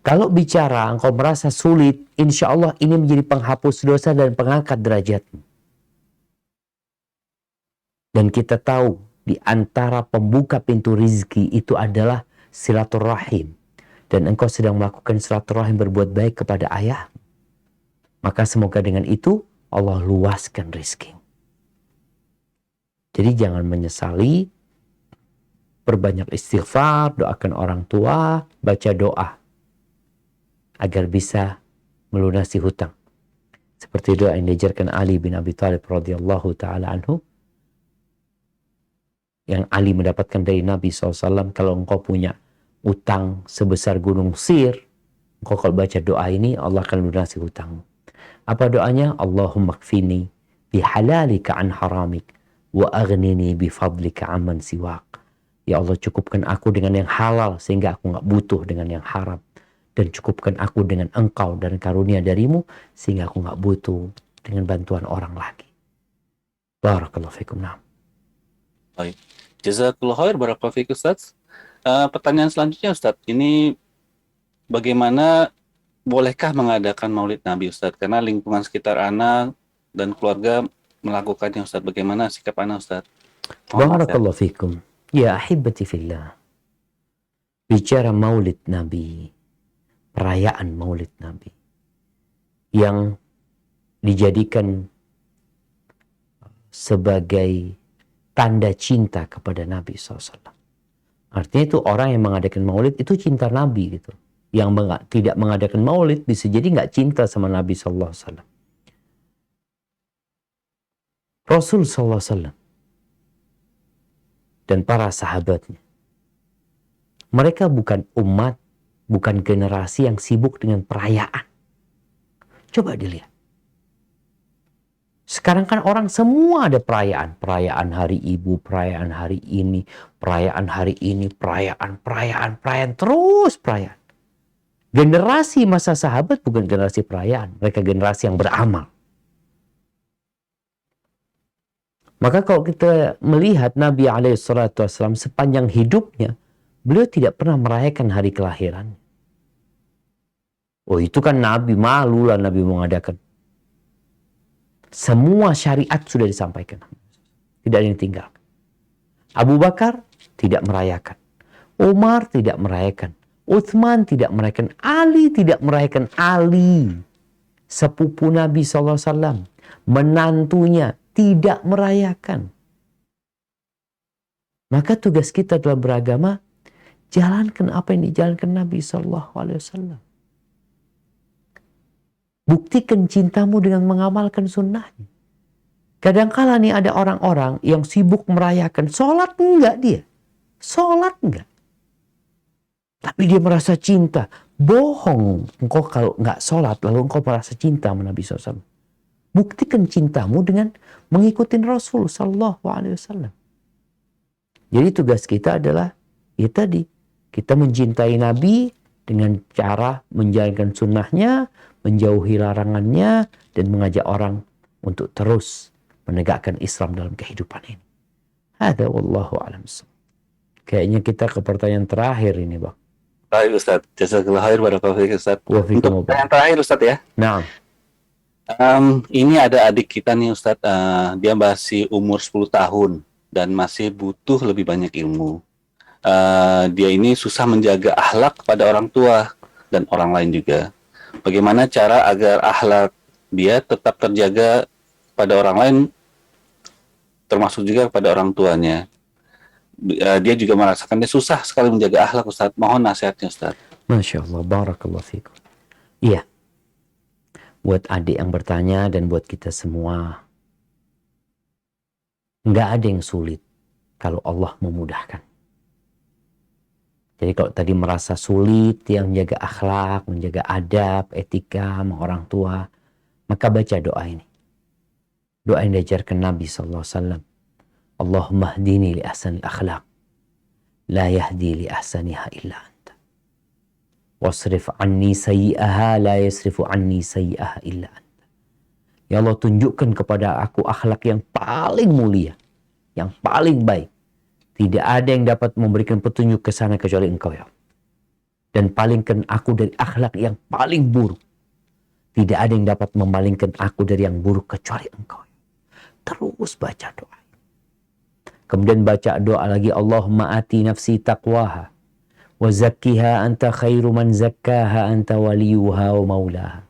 Kalau bicara engkau merasa sulit, insya Allah ini menjadi penghapus dosa dan pengangkat derajatmu. Dan kita tahu di antara pembuka pintu rizki itu adalah silaturahim. Dan engkau sedang melakukan silaturahim berbuat baik kepada ayah. Maka semoga dengan itu Allah luaskan rizki. Jadi jangan menyesali, perbanyak istighfar, doakan orang tua, baca doa agar bisa melunasi hutang. Seperti doa yang diajarkan Ali bin Abi Thalib radhiyallahu taala anhu, yang Ali mendapatkan dari Nabi SAW, kalau engkau punya utang sebesar gunung Sir, engkau kalau baca doa ini Allah akan melunasi hutangmu. Apa doanya? Allahumma kfini bihalalika an haramik wa aghnini bifadlika amman siwak. Ya Allah, cukupkan aku dengan yang halal sehingga aku nggak butuh dengan yang haram, dan cukupkan aku dengan engkau dan karunia darimu sehingga aku nggak butuh dengan bantuan orang lagi. Barakallahu fikum. Nah, Baik. Jazakallah khair, barakallahu fiik Ustaz. Pertanyaan selanjutnya Ustaz, ini bagaimana bolehkah mengadakan Maulid Nabi Ustaz? Karena lingkungan sekitar anak dan keluarga melakukannya Ustaz. Bagaimana sikap anak Ustaz? Mohon nasihat. Barakallahu fikum. Ya ahibati fillah. Bicara Maulid Nabi, perayaan Maulid Nabi yang dijadikan sebagai tanda cinta kepada Nabi SAW. Artinya itu orang yang mengadakan maulid itu cinta Nabi gitu. Yang tidak mengadakan maulid bisa jadi nggak cinta sama Nabi SAW. Rasul SAW dan para sahabatnya, mereka bukan umat, bukan generasi yang sibuk dengan perayaan. Coba dilihat. Sekarang kan orang semua ada perayaan. Perayaan hari ibu, perayaan hari ini, perayaan hari ini, perayaan, terus perayaan. Generasi masa sahabat bukan generasi perayaan. Mereka generasi yang beramal. Maka kalau kita melihat Nabi SAW sepanjang hidupnya, beliau tidak pernah merayakan hari kelahiran. Oh itu kan Nabi, malulah Nabi mengadakan. Semua syariat sudah disampaikan. Tidak ada yang tinggal. Abu Bakar tidak merayakan. Umar tidak merayakan. Uthman tidak merayakan. Ali tidak merayakan. Ali, sepupu Nabi SAW, menantunya tidak merayakan. Maka tugas kita dalam beragama, jalankan apa yang dijalankan Nabi SAW. Buktikan cintamu dengan mengamalkan sunnahnya. Kadangkala nih ada orang-orang yang sibuk merayakan. Sholat enggak dia. Sholat enggak. Tapi dia merasa cinta. Bohong. Engkau kalau enggak sholat lalu engkau merasa cinta sama Nabi SAW. Buktikan cintamu dengan mengikuti Rasul SAW. Jadi tugas kita adalah ya tadi. Kita mencintai Nabi dengan cara menjalankan sunnahnya, menjauhi larangannya, dan mengajak orang untuk terus menegakkan Islam dalam kehidupan ini. Ada wallahu a'lam. Kayaknya kita ke pertanyaan terakhir ini, Bang. Baik Ustaz, jazakallah khair, barakallahu fiik Ustaz. Untuk pertanyaan terakhir Ustaz ya. Nah, ini ada adik kita nih Ustaz, dia masih umur 10 tahun dan masih butuh lebih banyak ilmu. Dia ini susah menjaga akhlak pada orang tua dan orang lain juga. Bagaimana cara agar akhlak dia tetap terjaga pada orang lain, termasuk juga pada orang tuanya. Dia juga merasakan dia susah sekali menjaga akhlak Ustaz. Mohon nasihatnya Ustaz. Masya Allah, barakallahu fikum. Iya, buat adik yang bertanya dan buat kita semua, nggak ada yang sulit kalau Allah memudahkan. Jadi kalau tadi merasa sulit yang menjaga akhlak, menjaga adab, etika sama orang tua, maka baca doa ini. Doa yang diajarkan Nabi SAW. Allahumma hdini li ahsanil akhlaq. La yahdi li ahsaniha illa anta. Wasrif anni sayyi'aha la yasrifu anni sayyi'aha illa anta. Ya Allah, tunjukkan kepada aku akhlak yang paling mulia, yang paling baik. Tidak ada yang dapat memberikan petunjuk ke sana kecuali Engkau ya. Dan palingkan aku dari akhlak yang paling buruk. Tidak ada yang dapat memalingkan aku dari yang buruk kecuali Engkau. Terus baca doa. Kemudian baca doa lagi, Allahumma ati nafsi taqwaha wa zakkiha anta khairu man zakkaha anta waliyuha wa maulaha.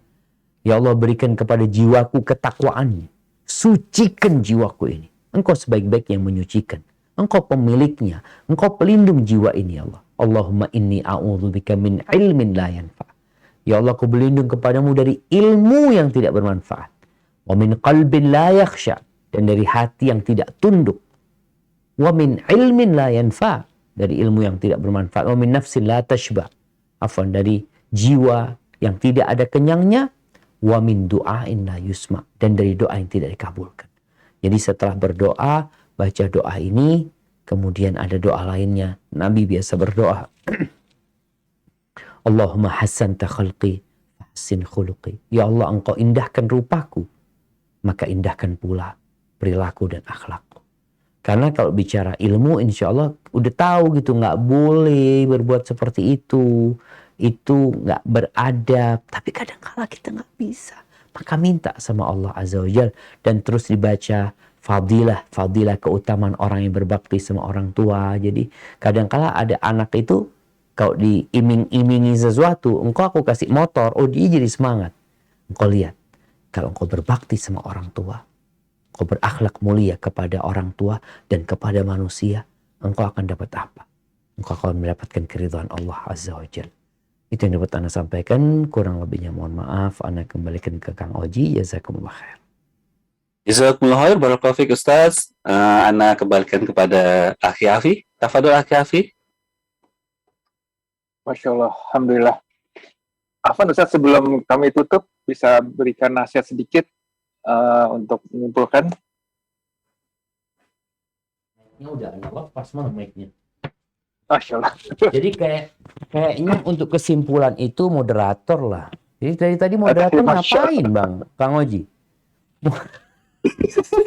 Ya Allah, berikan kepada jiwaku ketakwaannya. Sucikan jiwaku ini. Engkau sebaik-baik yang menyucikan. Engkau pemiliknya. Engkau pelindung jiwa ini ya Allah. Allahumma inni a'udzubika min ilmin la yanfa'. Ya Allah, aku berlindung kepadamu dari ilmu yang tidak bermanfaat. Wa min qalbin la yakhsha. Dan dari hati yang tidak tunduk. Wa min ilmin la yanfa'. Dari ilmu yang tidak bermanfaat. Wa min nafsin la tashba'. Afwan, dari jiwa yang tidak ada kenyangnya. Wa min du'ain la yusma'. Dan dari doa yang tidak dikabulkan. Jadi setelah berdoa, baca doa ini, kemudian ada doa lainnya. Nabi biasa berdoa. Allahumma hassanta khalqi, hassin khuluqi. Ya Allah, Engkau indahkan rupaku, maka indahkan pula perilaku dan akhlakku. Karena kalau bicara ilmu, insya Allah udah tahu gitu, nggak boleh berbuat seperti itu nggak beradab. Tapi kadang-kala kita nggak bisa. Maka minta sama Allah Azza wa Jal, dan terus dibaca fadilah keutamaan orang yang berbakti sama orang tua. Jadi kadang-kala ada anak itu, kalau diiming-imingi sesuatu, engkau aku kasih motor, oh dia jadi semangat. Engkau lihat, kalau engkau berbakti sama orang tua, engkau berakhlak mulia kepada orang tua dan kepada manusia, engkau akan dapat apa? Engkau akan mendapatkan keridhaan Allah Azza wa Jalla. Itu yang dapat Anda sampaikan. Kurang lebihnya mohon maaf. Anda kembalikan ke Kang Oji. Jazakumullah khair. Jazakumullah khair, barakallahu fiik Ustaz. Ana kembalikan kepada Akhi Afi. Tafadhol Akhi Afi. Masya Allah, Alhamdulillah. Afwan Ustaz, sebelum kami tutup, bisa berikan nasihat sedikit untuk menyimpulkan? Mic-nya udah Anda lepas, mana mic-nya? Masya Allah. Jadi kayaknya untuk kesimpulan itu moderator lah. Jadi tadi moderator ngapain Bang Kang Oji?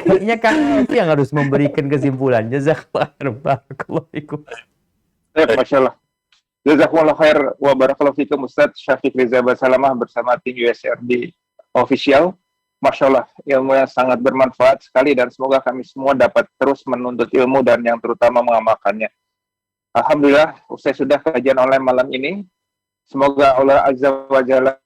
Kayaknya Kang Oji yang harus memberikan kesimpulan. Jazakallah fikum. Masya Allah. Jazakumullah khair wa barakallahu fikum Ustaz Syafiq Riza Basalamah bersama tim USRD Official. Masya Allah, ilmu yang sangat bermanfaat sekali, dan semoga kami semua dapat terus menuntut ilmu dan yang terutama mengamalkannya. Alhamdulillah, usai sudah kajian online malam ini. Semoga Allah Azza wa Jalla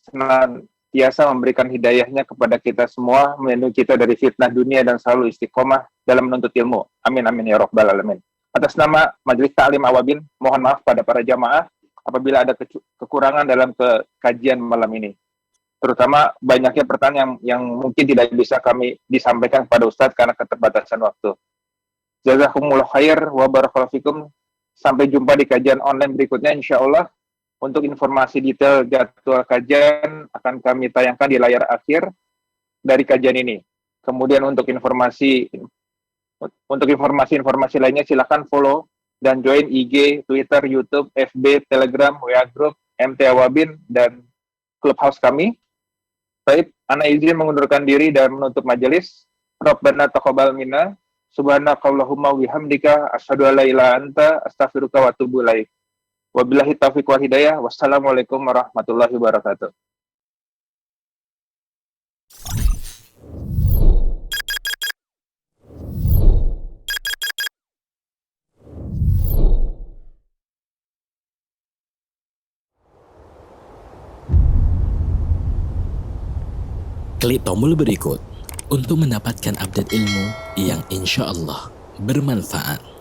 senantiasa memberikan hidayahnya kepada kita semua, melindungi kita dari fitnah dunia dan selalu istiqomah dalam menuntut ilmu. Amin amin ya rabbal alamin. Atas nama Majelis Ta'lim Awabin, mohon maaf pada para jamaah apabila ada kekurangan dalam kajian malam ini. Terutama banyaknya pertanyaan yang mungkin tidak bisa kami disampaikan kepada Ustadz karena keterbatasan waktu. Jazakumullah khair wa barakallahu fikum. Sampai jumpa di kajian online berikutnya insya Allah. Untuk informasi detail jadwal kajian akan kami tayangkan di layar akhir dari kajian ini. Kemudian untuk informasi lainnya silakan follow dan join IG, Twitter, YouTube, FB, Telegram, WA Group, MT Awabin, dan Clubhouse kami. Baik, ana izin mengundurkan diri dan menutup majelis. Rabbana taqabbal minna. Subhanakallahumma wihamdika asyhadu an la ilaha anta astaghfiruka wa atubu ilaik. Wabillahi taufiq wal hidayah. Wassalamualaikum warahmatullahi wabarakatuh. Klik tombol berikut untuk mendapatkan update ilmu yang insya Allah bermanfaat.